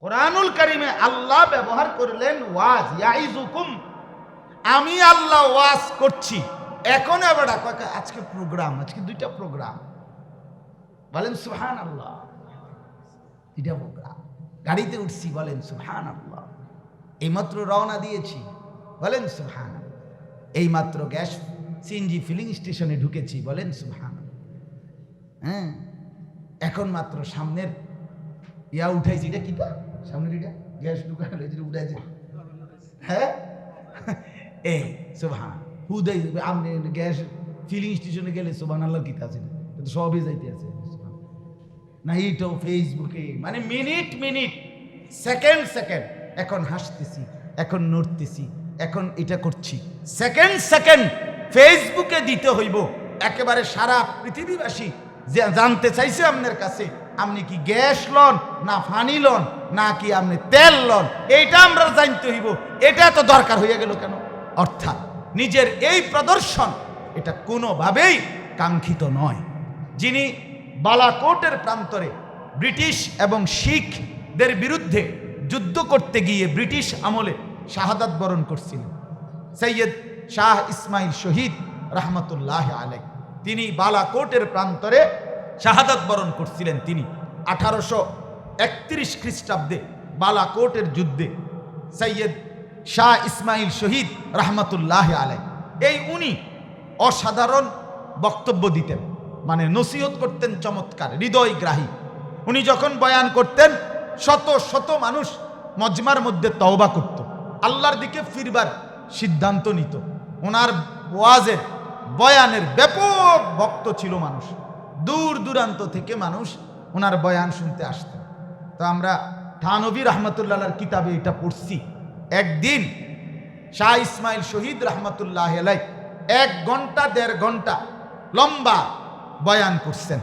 কোরআনুল কারিমে আল্লাহ ব্যবহার করলেন ওয়াজ, ইয়াইজুকুম, আমি আল্লাহ ওয়াজ করছি। এখন আবার আজকে প্রোগ্রাম, আজকে 2টা প্রোগ্রাম, বলেন সুবহানাল্লাহ। 2টা প্রোগ্রাম, গাড়িতে উঠছি, বলেন সুবহানাল্লাহ। এইমাত্র রওনা দিয়েছি, বলেন সুবহানাল্লাহ। এইমাত্র গ্যাস সিএনজি ফিলিং স্টেশনে ঢুকেছি, বলেন সুবহানাল্লাহ। হ্যাঁ, এখন মাত্র সামনের ইয়া উঠাইছি, এটা কিটা সামনের এটা গ্যাস ঢুকালে যেটা উঠাইছে, হ্যাঁ এই সুবহান হুদাই আপনি গ্যাস ফিলিং স্টেশনে গেলে সুবহানাল্লাহ কিতা আছে, তো সবই যাইতে আছে না। এইটাও ফেসবুকে মানে মিনিট মিনিট, সেকেন্ড সেকেন্ড, এখন হাসতেছি, এখন নড়তেছি, এখন এটা করছি, সেকেন্ড সেকেন্ড ফেসবুকে দিতে হইব। একেবারে সারা পৃথিবীবাসী যে জানতে চাইছে আপনার কাছে, আপনি কি গ্যাস লন না পানি লন না কি আপনি তেল লন, এইটা আমরা জানতে হইব। এটা তো দরকার হয়ে গেল কেন? অর্থাৎ নিজের এই প্রদর্শন এটা কোনোভাবেই কাঙ্ক্ষিত নয়। যিনি বালাকোটের প্রান্তরে ব্রিটিশ এবং শিখদের বিরুদ্ধে যুদ্ধ করতে গিয়ে ব্রিটিশ আমলে শাহাদাত বরণ করছিলেন, সৈয়দ শাহ ইসমাইল শহীদ রহমতুল্লাহ আলাই, তিনি বালাকোটের প্রান্তরে শাহাদাত বরণ করছিলেন। তিনি 1831 খ্রিস্টাব্দে বালাকোটের যুদ্ধে সৈয়দ শাহ ইসমাইল শহীদ রহমতুল্লাহ আলাই, এই উনি অসাধারণ বক্তব্য দিতেন, মানে নসিহত করতেন চমৎকার, হৃদয়গ্রাহী। উনি যখন বয়ান করতেন শত শত মানুষ মজমার মধ্যে তওবা করত, আল্লাহর দিকে ফিরবার সিদ্ধান্ত নিত। ওনার ওয়াজের বয়ানের ব্যাপক ভক্ত ছিল মানুষ, দূর দূরান্ত থেকে মানুষ ওনার বয়ান শুনতে আসতেন। তো আমরা থানভী রহমতুল্লাহর কিতাবে এটা পড়ছি। একদিন শাহ ইসমাইল শহীদ রহমতুল্লাহ আলাই 1 ঘন্টা 1.5 ঘন্টা লম্বা বয়ান করছেন।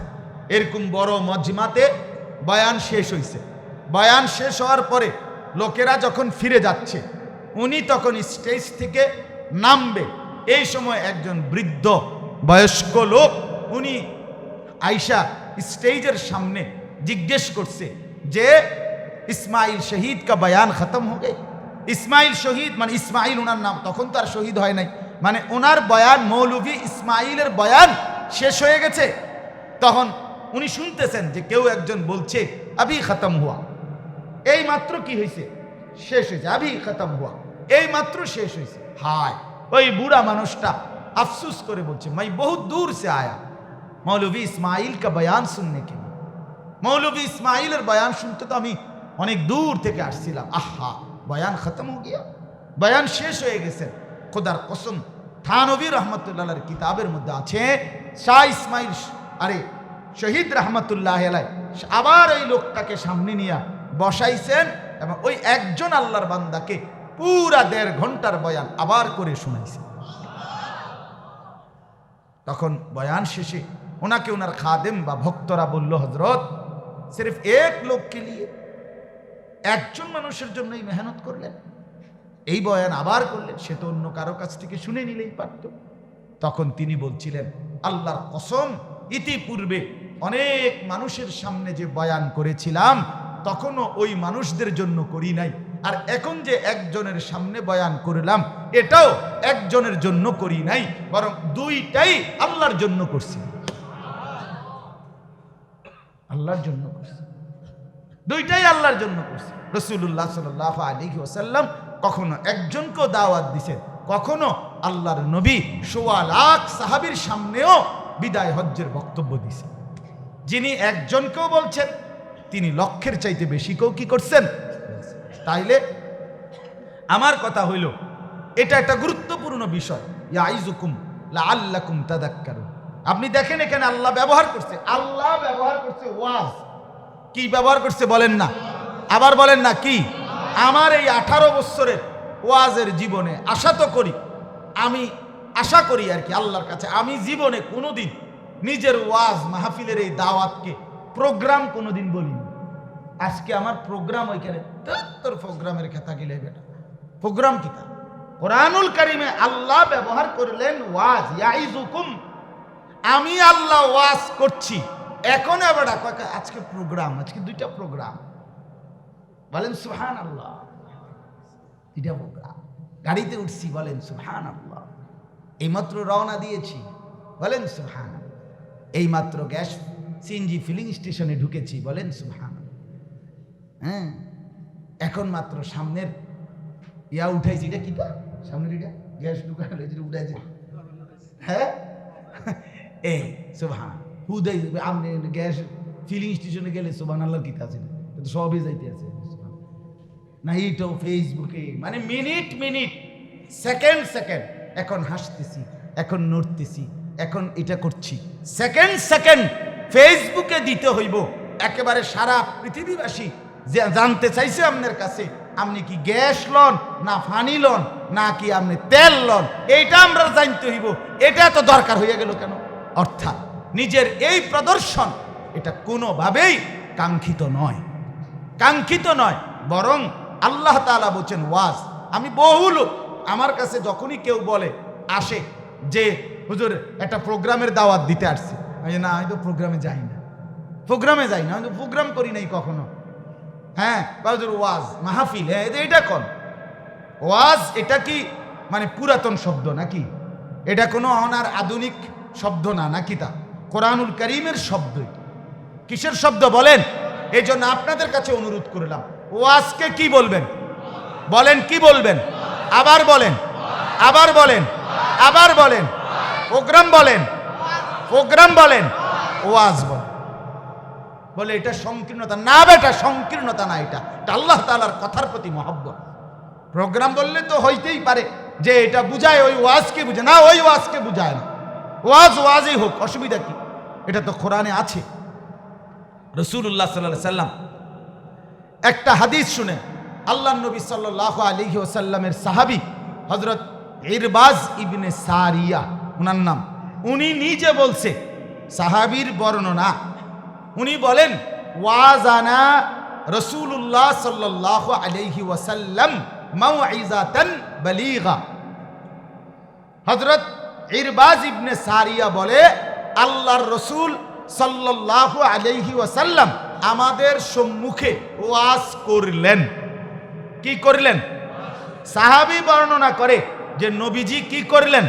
এরকম বড় মজমাতে বয়ান শেষ হয়েছে। বয়ান শেষ হওয়ার পরে লোকেরা যখন ফিরে যাচ্ছে, উনি তখন স্টেজ থেকে নামবে। এই সময় একজন বৃদ্ধ বয়স্ক লোক উনি আয়শা স্টেজের সামনে জিজ্ঞেস করছে যে ইসমাইল শহীদ কা বয়ান খতম হয়ে গেছে। ইসমাইল শহীদ মানে ইসমাইল ওনার নাম, তখন তো আর শহীদ হয় নাই, মানে ওনার বয়ান, মৌলভী ইসমাইলের বয়ান শেষ হয়ে গেছে। তখন উনি শুনতেছেন যে কেউ একজন বলছে আবি খতম হুয়া, এই মাত্র কি হয়েছে, শেষ হয়েছে, আবি খতম হুয়া, এই মাত্র শেষ হয়েছে। হায়, ওই বুড়া মানুষটা আফসুস করে বলছে मैं बहुत दूर से आया मौलवी इस्माइल का बयान सुनने के लिए, मौलवी इस्माइलेर बयान শুনতে তো আমি অনেক দূর থেকে আসছিলাম। আহা, বয়ান খতম হয়ে গিয়া, বয়ান শেষ হয়ে গেছে। খোদার কসম, থানভী রহমতুল্লাহর কিতাবের মধ্যে আছে শাহ ইসমাইল শহীদ রহমতুল্লাহ আলাই আবার ওই লোকটাকে সামনে নিয়ে বসাইছেন এবং ওই একজন আল্লাহর বান্দাকে পুরা 1.5 ঘন্টার বয়ান আবার করে শোনাইছে। তখন বয়ান শেষে ওনাকে ওনার খাদেম বা ভক্তরা বলল, হযরত সির্ফ এক লোককে নিয়ে, একজন মানুষের জন্যই মেহনত করলেন, এই বয়ান আবার করলেন, সে তো অন্য কারো কাছ থেকে শুনে নিলেই পারত। তখন তিনি বলছিলেন, আল্লাহর কসম, ইতিপূর্বে অনেক মানুষের সামনে যে বয়ান করেছিলাম তখনও ওই মানুষদের জন্য করি নাই, আর এখন যে একজনের সামনে বয়ান করলাম এটাও একজনের জন্য করি নাই, বরং 2টাই আল্লাহর জন্য করছি, আল্লাহর জন্য করছি, 2টাই আল্লাহর জন্য করছি। রাসূলুল্লাহ সাল্লাল্লাহু আলাইহি ওয়াসাল্লাম কখনো একজনকেও দাওয়াত দিয়েছেন, কখনো আল্লাহর নবী 1.25 লাখ সাহাবীর সামনেও বিদায় হজ্জের বক্তব্য দিয়েছেন। যিনি একজনকেও বলছেন তিনি লক্ষের চাইতে বেশি কেউ কি করছেন। তাইলে আমার কথা হইল, এটা একটা গুরুত্বপূর্ণ বিষয়, ইয়াইজুকুম লাআল্লাকুম তাযাক্কারুন। আপনি দেখেন এখানে আল্লাহ ব্যবহার করছে ওয়াজ, কি ব্যবহার করছে বলেন না, আবার বলেন না কি। আমার এই 18 বছরের ওয়াজের জীবনে আমি আশা করি আর কি আল্লাহর কাছে, আমি জীবনে কোনোদিন নিজের ওয়াজ মাহফিলের এই দাওয়াতকে প্রোগ্রাম কোনোদিন বলিনি। আজকে আমার প্রোগ্রাম ওইখানে, তোর প্রোগ্রামের কথা গেলে বেটা, প্রোগ্রাম কি তা? কোরআনুল কারিমে আল্লাহ ব্যবহার করলেন ওয়াজ, ইয়াইজুকুম, আমি আল্লাহ ওয়াজ করছি। এখন আবার আজকে প্রোগ্রাম, আজকে 2টা প্রোগ্রাম, বলেন সুবহানাল্লাহ। এটা গাড়িতে উঠছি, বলেন সুবহানাল্লাহ। এইমাত্র রওনা দিয়েছি, বলেন সুবহানাল্লাহ। এইমাত্র গ্যাস সিএনজি ফিলিং স্টেশনে ঢুকেছি, বলেন সুবহানাল্লাহ। হ্যাঁ, এখন মাত্র সামনের ইয়া উঠাইছি। এটা কি তা সামনের এটা গ্যাস ঢুকানো উঠাইছে। হ্যাঁ, এই সুবহান হুদাই আপনি গ্যাস ফিলিং স্টেশনে গেলে সুবহানাল্লাহ কি আছে, কিন্তু সবই যাইতে আছে না। এইটাও ফেসবুকে মানে মিনিট মিনিট সেকেন্ড সেকেন্ড, এখন হাসতেছি, এখন নড়তেছি, এখন এটা করছি, সেকেন্ড সেকেন্ড ফেসবুকে দিতে হইব। একেবারে সারা পৃথিবীবাসী যে জানতে চাইছে আপনার কাছে, আপনি কি গ্যাস লন না পানি লন না কি আপনি তেল লন, এইটা আমরা জানতে হইব। এটা তো দরকার হয়ে গেল কেন? অর্থাৎ নিজের এই প্রদর্শন এটা কোনোভাবেই কাঙ্ক্ষিত নয়, কাঙ্ক্ষিত নয়। বরং আল্লাহ তাআলা বলছেন ওয়াজ। আমি বহু লোক আমার কাছে যখনই কেউ বলে আসে যে হুজুর একটা প্রোগ্রামের দাওয়াত দিতে আসছে, আমি না, আমি তো প্রোগ্রামে যাই না, প্রোগ্রামে যাই না, আমি তো প্রোগ্রাম করি নাই কখনো। হ্যাঁ হুজুর ওয়াজ মাহফিল, হ্যাঁ এটা কোন ওয়াজ? এটা কি মানে পুরাতন শব্দ নাকি? এটা কোনো অনার আধুনিক শব্দ না নাকি? তা কোরআনুল কারীমের শব্দ। কিসের শব্দ বলেন? এই জন্য আপনাদের কাছে অনুরোধ করলাম, ওয়াজকে কি বলবেন? বলেন কি বলবেন? আবার বলেন, আবার বলেন, আবার বলেন। প্রোগ্রাম বলেন, প্রোগ্রাম বলেন, ওয়াজ বলেন। বলে এটা সংকীর্ণতা না বেটা, সংকীর্ণতা না, এটা আল্লাহ তাআলার কথার প্রতি মহব্বত। প্রোগ্রাম বললে তো হইতেই পারে যে এটা বুঝায় ওই ওয়াজকে বুঝায় না, ওই ওয়াজকে বুঝায় না। ওয়াজ ওয়াজই হোক, অসুবিধা কি? এটা তো কোরআনে আছে। রাসূলুল্লাহ সাল্লাল্লাহু আলাইহি ওয়াসাল্লাম একটা হাদিস শুনে, আল্লাহর নবী সাল্লাল্লাহু আলাইহি ওয়াসাল্লামের সাহাবী হযরত ইরবাজ ইবনে সারিয়া উনার নাম, উনি নিজে বলছে, সাহাবীর বর্ণনা, উনি বলেন ওয়াজানা রাসূলুল্লাহ সাল্লাল্লাহু আলাইহি ওয়াসাল্লাম মাউইজাতান বালিগা। হযরত ইরবাজ ইবনে সারিয়া বলে আল্লাহর রাসূল সাল্লাল্লাহু আলাইহি ওয়াসাল্লাম আমাদের সম্মুখে ওয়াজ করলেন। কি করলেন? সাহাবী বর্ণনা করে যে নবীজি কি করলেন,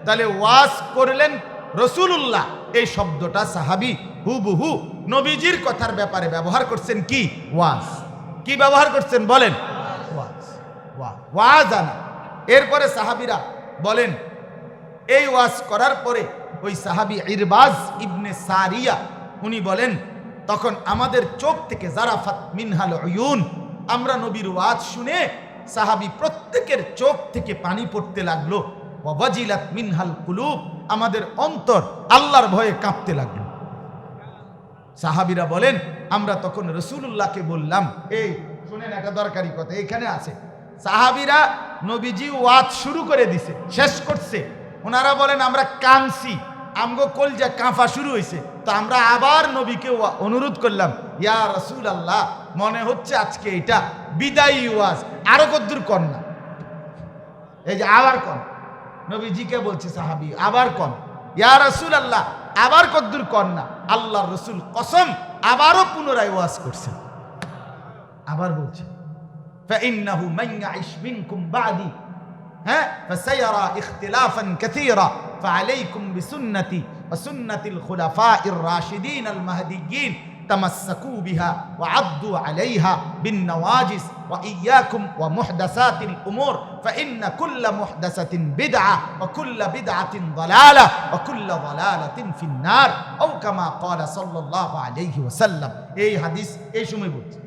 তাহলে ওয়াজ করলেন রাসূলুল্লাহ। এই শব্দটা সাহাবী হুবহু নবীজির কথার ব্যাপারে ব্যবহার করছেন। কি ওয়াজ? কি ব্যবহার করছেন বলেন? ওয়াজ। ওয়াজানা। এরপরে সাহাবীরা বলেন এই ওয়াজ করার পরে ওই সাহাবী ইরবাজ ইবনে সারিয়া উনি বলেন তখন আমাদের চোখ থেকে জারাফাত মিনহাল উয়ুন, আমরা নবীর ওয়াজ শুনে সাহাবী প্রত্যেকের চোখ থেকে পানি পড়তে লাগলো। ওয়া ওয়াজিলাত মিনহাল কুলুব, আমাদের অন্তর আল্লাহর ভয়ে কাঁপতে লাগলো। সাহাবীরা বলেন আমরা তখন রাসূলুল্লাহকে বললাম, এই শুনেন একটা দরকারি কথা এখানে আছে। সাহাবীরা নবীজি ওয়াজ শুরু করে দিছে, শেষ করছে, ওনারা বলেন আমরা কাঁদছি, আমগো কলজা কাঁপা শুরু হয়েছে। তো আমরা আবার নবীকে অনুরোধ করলাম, ইয়া রাসূলুল্লাহ মনে হচ্ছে আজকে এটা বিদায়ী ওয়াজ, আরো কদ্দুর কন না। এই যে আবার কন, নবীজিকে বলছে সাহাবী আবার কন, ইয়া রাসূলুল্লাহ আবার কদ্দুর কন না। আল্লাহর রাসূল কসম আবারও পুনরায় ওয়াজ করছেন, আবার বলছে ফাইন্নাহু মান ইয়াইশ মিনকুম বাদি فسيرى اختلافا كثيرا فعليكم بسنتي وسنة الخلفاء الراشدين المهديين تمسكوا بها وعضوا عليها بالنواجذ وإياكم ومحدثات الأمور فإن كل محدثة بدعة وكل بدعة ضلالة وكل ضلالة في النار أو كما قال صلى الله عليه وسلم। এই হাদিস এই সময় বলছে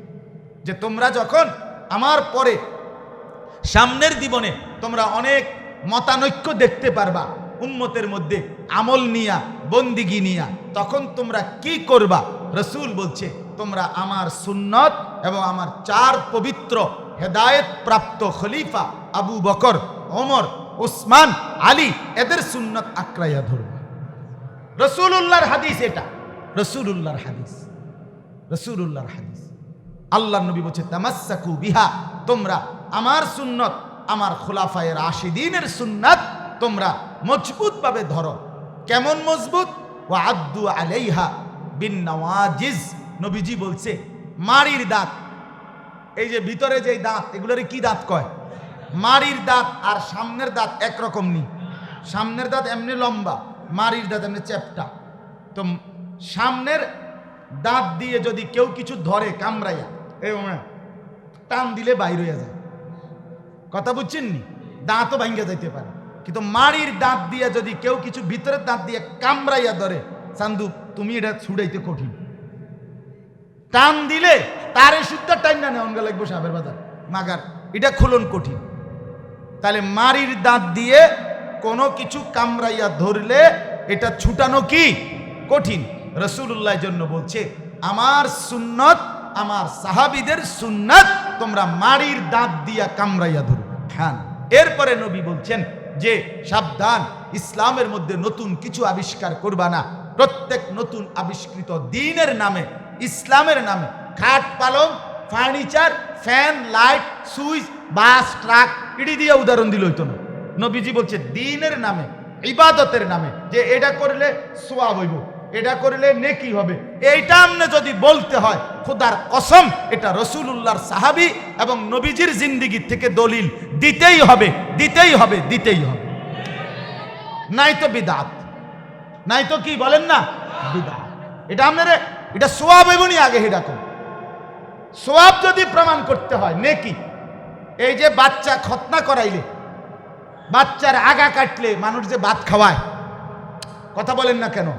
যে তোমরা যখন আমার পরে সামনের জীবনে তোমরা অনেক মতানৈক্য দেখতে পারবা উম্মতের মধ্যে আমল নিয়া, বন্দিগি নিয়া, তখন তোমরা কি করবা? রাসূল বলছে তোমরা আমার সুন্নত এবং আমার চার পবিত্র হেদায়েত প্রাপ্ত খলিফা আবু বকর, ওমর, ওসমান, আলী এদের সুন্নত আঁকড়াইয়া ধরবা। রাসূলুল্লাহর হাদিস এটা, রাসূলুল্লাহর হাদিস, রাসূলুল্লাহর হাদিস। আল্লাহর নবী বলছে তামাসসাকু বিহা, তোমরা আমার সুন্নত, আমার খুলাফায়ে রাশিদিনের সুন্নাত তোমরা মজবুতভাবে ধরো। কেমন মজবুত? ওয়া আদ্দু আলাইহা বিন নওয়াজিজ, নবীজি বলছে মাড়ির দাঁত, এই যে ভিতরে যে দাঁত, এগুলোর কি দাঁত কয়? মাড়ির দাঁত। আর সামনের দাঁত একরকম নি। সামনের দাঁত এমনি লম্বা, মাড়ির দাঁত এমনি চ্যাপটা। তো সামনের দাঁত দিয়ে যদি কেউ কিছু ধরে কামড়াইয়া, এই টান দিলে বাইর হয়ে যায়। কথা বুঝছেন নি? দাঁতও ভাঙ্গা যাইতে পারে। কিন্তু মাড়ির দাঁত দিয়ে যদি কেউ কিছু ভিতরের দাঁত দিয়ে কামড়াইয়া ধরে, চান্দু তুমি এটা ছুড়াইতে কঠিন। টান দিলে তারে শুদ্ধ টাইম না নেওয়া লাগবে সাবের বাজার মাগার, এটা খুলন কঠিন। তাহলে মাড়ির দাঁত দিয়ে কোনো কিছু কামড়াইয়া ধরলে এটা ছুটানো কি কঠিন। রাসূলুল্লাহর জন্য বলছে, আমার সুন্নত, আমার সাহাবীদের সুন্নত তোমরা মাড়ির দাঁত দিয়া কামড়াইয়া ধরো। হ্যাঁ, এরপরে নবী বলছেন যে সাবধান, ইসলামের মধ্যে নতুন কিছু আবিষ্কার করবা না। প্রত্যেক নতুন আবিষ্কৃত দ্বীনের নামে, ইসলামের নামে খাট পালং furniture fan light switch bus truck ইডি দিয়ে উদাহরণ দিল হইতো না। নবীজি বলছে দ্বীনের নামে, ইবাদতের নামে, যে এটা করলে সওয়াব হইব, এটা করলে নেকি হবে, এইটা আমনে যদি বলতে হয়, খোদার কসম এটা রাসূলুল্লাহর সাহাবী এবং নবীজির জিন্দেগি থেকে দলিল দিতেই হবে, দিতেই হবে, দিতেই হবে। নাই তো বিদআত, নাই তো কি বলেন না বিদআত। এটা আমনে এটা সওয়াব হইব নি আগে এটা কোন সওয়াব যদি প্রমাণ করতে হয় নেকি। এই যে বাচ্চা খতনা করাইলে, বাচ্চার আগা কাটলে মানুষ যে ভাত খাওয়ায়, কথা বলেন না কেন?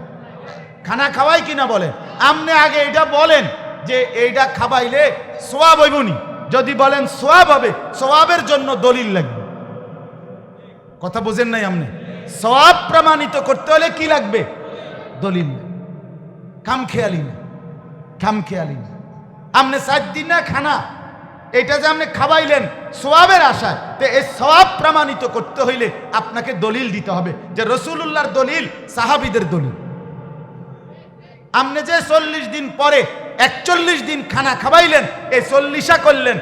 খানা খাওয়াই কিনা বলেন? আমনে আগে এটা বলেন যে এইটা খাবাইলে সওয়াব হইব নি। যদি বলেন সওয়াব হবে, সওয়াবের জন্য দলিল লাগবে। কথা বুঝেন নাই? আমনে সওয়াব প্রমাণিত করতে হলে কি লাগবে? দলিল। খামখেয়ালি না, খামখেয়ালি না। আমনে 7 দিন না খানা, এটা যে আপনি খাওয়াইলেন সওয়াবের আশায়, তো এই সওয়াব প্রমাণিত করতে হইলে আপনাকে দলিল দিতে হবে যে রাসূলুল্লাহর দলিল, সাহাবীদের দলিল। আপনি যে 40 দিন পরে 41 দিন খানা খাওয়াইলেন, এই 40 করলেন,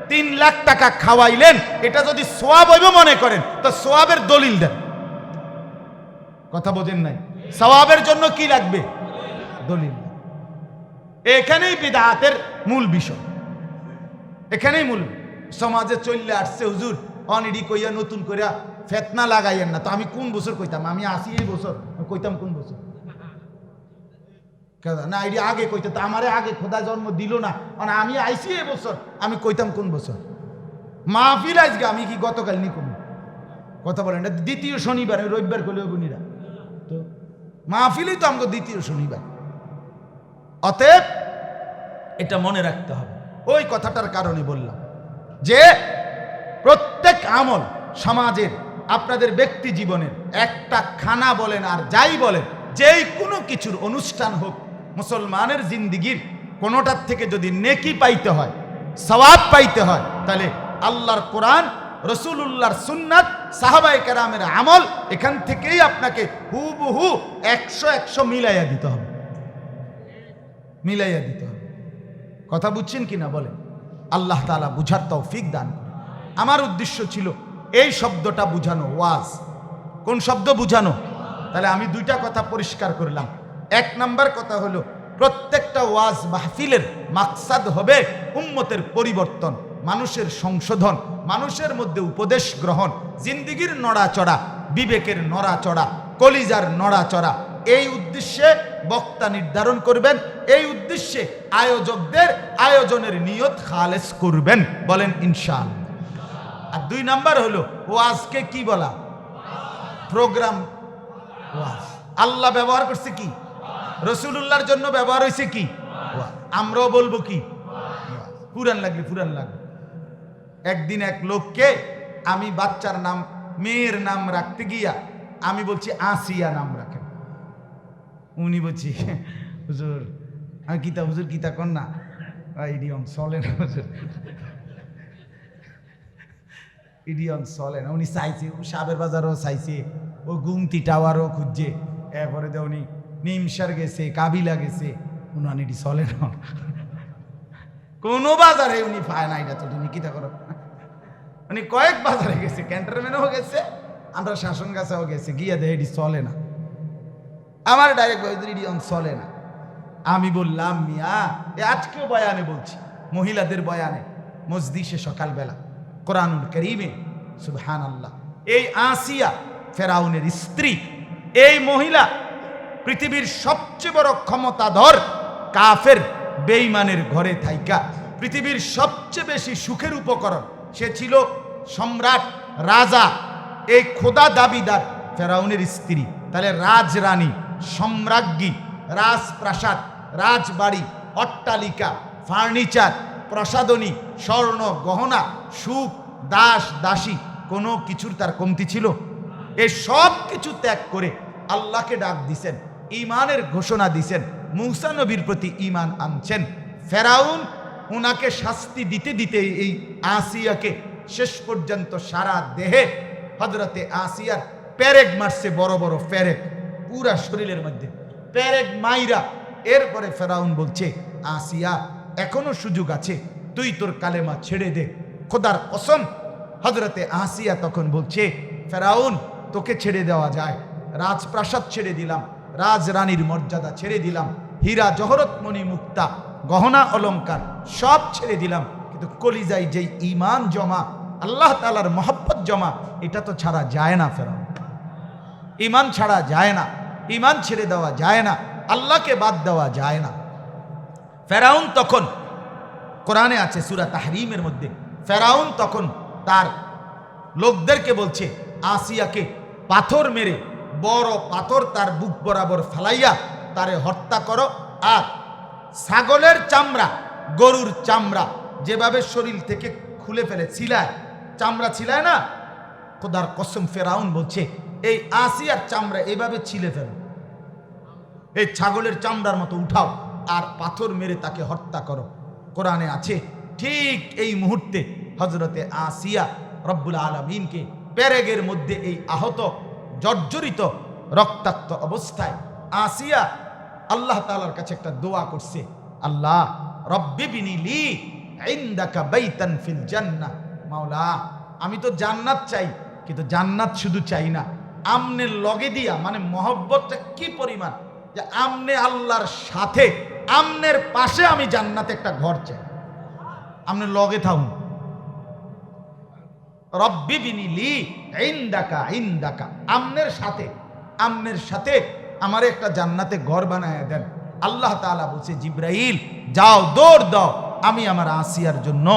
3 লাখ টাকা খাওয়াইলেন, এটা যদি সওয়াব হইব মনে করেন তো সওয়াবের দলিল দেন। কথা বোঝেন নাই? সওয়াবের জন্য কি লাগবে? দলিল। এখানেই বিদআতের মূল বিষয়, এখানেই মূল। সমাজে চললে আসছে হুজুর অনিডি কইয়া নতুন কইরা ফেতনা লাগাইয়েন না। তো আমি কোন বছর কইতাম? আমি 80 বছর কইতাম কোন বছর? না এটি আগে কইতে, তো আমারে আগে খোদা জন্ম দিল না, মানে আমি আইসি এই বছর, আমি কইতাম কোন বছর? মাহফিল আজকে আমি কি গতকাল নি কমি? কথা বলেন না, দ্বিতীয় শনিবার, রবিবার করলে গুণীরা তো মাহফিলই তো আমাকে দ্বিতীয় শনিবার। অতএব এটা মনে রাখতে হবে। ওই কথাটার কারণে বললাম যে প্রত্যেক আমল সমাজের, আপনাদের ব্যক্তি জীবনের, একটা খানা বলেন আর যাই বলেন, যেই কোনো কিছুর অনুষ্ঠান হোক, মুসলমানের জিন্দিগির কোনোটার থেকে যদি নেকি পাইতে হয়, সওয়াব পাইতে হয়, তাহলে আল্লাহর কোরআন, রাসূলুল্লাহর সুন্নাত, সাহাবায়ে কেরামের আমল, এখান থেকেই আপনাকে হুবহু 100 মিলাইয়া দিতে হবে, মিলাইয়া দিতে হবে। কথা বুঝছেন কিনা বলেন? আল্লাহ তাআলা বুঝার তৌফিক দান করে। আমার উদ্দেশ্য ছিল এই শব্দটা বুঝানো, ওয়াজ। কোন শব্দ? বুঝানো। তাহলে আমি 2টা কথা পরিষ্কার করলাম। 1 নাম্বার কথা হলো, প্রত্যেকটা ওয়াজ মাহফিলের মাকসাদ হবে উম্মতের পরিবর্তন, মানুষের সংশোধন, মানুষের মধ্যে উপদেশ গ্রহণ, জিন্দিগির নড়াচড়া, বিবেকের নড়াচড়া, কলিজার নড়াচড়া। এই উদ্দেশ্যে বক্তা নির্ধারণ করবেন, এই উদ্দেশ্যে আয়োজকদের আয়োজনের নিয়ত খালেস করবেন। বলেন ইনশাআল্লাহ। আর 2 নাম্বার হলো, ওয়াজকে কি বলা? প্রোগ্রাম। ওয়াজ আল্লাহ ব্যবহার করছে কি? রাসূলুল্লাহর জন্য ব্যবহার হয়েছে কি? ওয়াজ। আমরাও বলবো কি? পুরান লাগলে পুরান লাগবে। একদিন এক লোককে আমি বাচ্চার নাম, মেয়ের নাম রাখতে গিয়া আমি বলছি আসিয়া নাম রাখেন। উনি বলছি হুজুর, আমি কিতা হুজুর কিতা কর না, ইডিয়ম চলে না হুজুর, ইডিয়ম চলে না। উনি চাইছে, সাবের বাজারও চাইছে, ও গুমতি টাওয়ারও খুঁজছে, এরপরে তো উনি নিমসার গেছে, কাবিলা গেছে, উনান এটি চলে না, কোনো বাজারে উনি পায় না। এটা তো তুমি কিতা করো, উনি কয়েক বাজারে গেছে, ক্যান্টনমেন্টও গেছে, আমরা শাসন গাছাও গেছে, গিয়া দেয় এটি চলে না। আমার ডাইরেক্ট ইডিয়ম চলে না। আমি বললাম মিয়া, আজকেও বয়ানে বলছি, মহিলাদের বয়ানে, মজলিসে সকালবেলা কোরআনুল কারীমে সুবহানাল্লাহ। এই আসিয়া ফেরাউনের স্ত্রী, এই মহিলা পৃথিবীর সবচেয়ে বড় ক্ষমতাধর কাফের বেঈমানের ঘরে থাইকা পৃথিবীর সবচেয়ে বেশি সুখের উপকরণ, সে ছিল সম্রাট, রাজা, এই খোদা দাবিদার ফেরাউনের স্ত্রী। তাহলে রাজরানী, সম্রাজ্ঞী, রাজপ্রাসাদ, রাজবাড়ি, অট্টালিকা, ফার্নিচার, প্রসাদনী, স্বর্ণ গহনা, সুখ, দাস দাসী, কোনো কিছুর তার কমতি ছিল? এই সব কিছু ত্যাগ করে আল্লাহকে ডাক দিছেন, ঈমানের ঘোষণা দিছেন, মূসা নবীর প্রতি ঈমান আনছেন। ফেরাউন ওনাকে শাস্তি দিতে দিতে এই আসিয়াকে শেষ পর্যন্ত সারা দেহে হযরতে আসিয়ার পেরেক মারছে, বড় বড় পেরেক, পুরা শরীরের মধ্যে পেরেক মাইরা। এরপরে ফেরাউন বলছে, আসিয়া এখনো সুযোগ আছে, তুই তোর কালেমা ছেড়ে দে, খোদার কসম। হযরতে আসিয়া তখন বলছে, ফেরাউন তোকে ছেড়ে দেওয়া যায়, রাজপ্রাসাদ ছেড়ে দিলাম, রাজরানীর মর্যাদা ছেড়ে দিলাম, হীরা জহরত মণি মুক্তা গহনা অলংকার সব ছেড়ে দিলাম, কিন্তু কলিজায় যেই ঈমান জমা, আল্লাহ তাআলার মহব্বত জমা, এটা তো ছাড়া যায় না। ফেরাউন ঈমান ছাড়া যায় না, ঈমান ছেড়ে দেওয়া যায় না, আল্লাহকে বাদ দেওয়া যায় না। ফেরাউন তখন, কোরআনে আছে সূরা তাহরিমের মধ্যে, ফেরাউন তখন তার লোকদেরকে বলছে, আসিয়াকে পাথর মেরে, বড় পাথর তার বুক বরাবর ফালাইয়া তারে হত্যা করো, আর ছাগলের চামড়া, গরুর চামড়া যেভাবে শরীর থেকে খুলে ফেলে, ছিলায়, চামড়া ছিলায় না, খোদার কসম ফেরাউন বলছে এই আসিয়ার চামড়া এভাবে ছিলে ফেলো, এই ছাগলের চামড়ার মতো উঠাও, আর পাথর মেরে তাকে হত্যা করো। কোরআনে আছে ঠিক এই মুহূর্তে হযরতে আসিয়া রব্বুল আলামিনকে পেরেগের মধ্যে এই আহত, জর্জরিত, রক্তাক্ত অবস্থায় আসিয়া আল্লাহ তাআলার কাছে একটা দোয়া করছে, আল্লাহ রব্বি বিনি লি ইনদাকা বাইতান ফিল জান্নাহ, মাওলা আমি তো জান্নাত চাই, কিন্তু জান্নাত শুধু চাই না, আমনের লগে দিয়া, মানে মহব্বতটা কি পরিমাণ যে আমনে আল্লাহর সাথে, আমনের পাশে আমি জান্নাতে একটা ঘর চাই, আমনের লগে থাকুন। রব্বি বিনি লি ইনদাকা, ইনদাকা আমনের সাথে, আমনের সাথে আমার একটা জান্নাতে ঘর বানায় দেন। আল্লাহ তাআলা বলছে, জিব্রাইল যাও, দৌড় দাও, আমি আমার আসিয়ার জন্য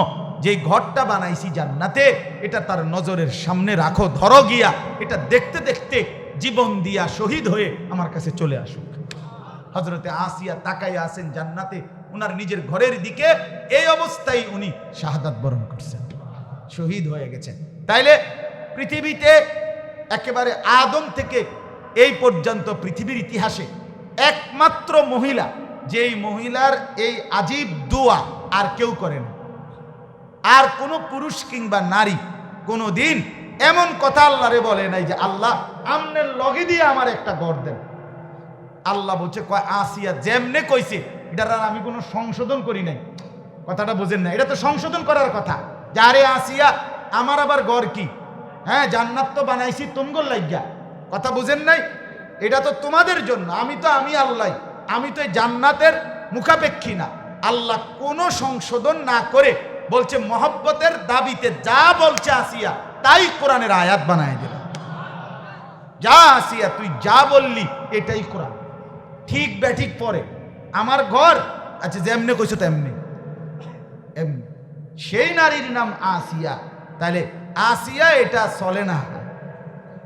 যে ঘরটা বানাইছি জান্নাতে, এটা তার নজরের সামনে রাখো, ধরো গিয়া, এটা দেখতে দেখতে জীবন দিয়া শহীদ হয়ে আমার কাছে চলে আসুক। হযরতে আসিয়া তাকাইয়া আছেন জান্নাতে, ওনার নিজের ঘরের দিকে, এই অবস্থায় উনি শাহাদাত বরণ করছেন, শহীদ হয়ে গেছেন। তাইলে পৃথিবীতে একেবারে আদম থেকে এই পর্যন্ত পৃথিবীর ইতিহাসে একমাত্র মহিলা, যেই মহিলার এই আজীব দোয়া আর কেউ করেন, আর কোনো পুরুষ কিংবা নারী কোনো দিন এমন কথা আল্লাহরে বলে নাই যে আল্লাহ আমনের লগে দিয়ে আমার একটা ঘর দেন। আল্লাহ বলছে, কয় আসিয়া যেমনে কইছে এটার আর আমি কোনো সংশোধন করি নাই। কথাটা বোঝেন না? এটা তো সংশোধন করার কথা, যে আরে আসিয়া আমার আবার ঘর কি, হ্যাঁ জান্নাত তো বানাইছি তুমগোর লাগিয়া, কথা বুঝেন নাই? এটা তো তোমাদের জন্য, আমি আল্লাহ, আমি তো এই জান্নাতের মুখাপেক্ষী না। আল্লাহ কোনো সংশোধন না করে বলছে, মহব্বতের দাবিতে যা বলছে আসিয়া তাই কোরআনের আয়াত বানায় দিল। যা আসিয়া তুই যা বললি এটাই কোরআন, ঠিক ব্যাঠিক পরে আমার ঘর, আচ্ছা যেমনে কইছো তেমনি, এমনি। সেই নারীর নাম আসিয়া। তাহলে আসিয়া এটা চলে না,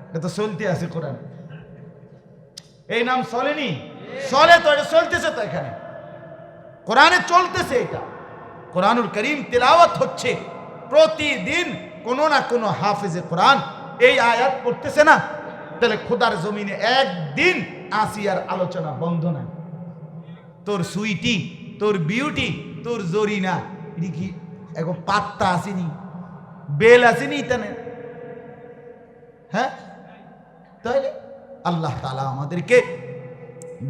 এটা তো চলতে আছে কোরআন, এই নাম চলেনি, চলে তো, এটা চলতেছে তো, এখানে কোরআনে চলতেছে, এটা কোরআনুল কারীম তেলাওয়াত হচ্ছে প্রতিদিন, কোনো না কোনো হাফেজে কোরআন এই আয়াত পড়তেছে না। তাহলে খোদার জমিনে একদিন আসিয়ার আলোচনা বন্ধ নাই। তোর সুইটি, তোর বিউটি, তোর জরিনা, এটি কি এখন পাত্তা আসেনি, বেল আসেনি তেনে, হ্যাঁ? তাহলে আল্লাহ তাআলা আমাদেরকে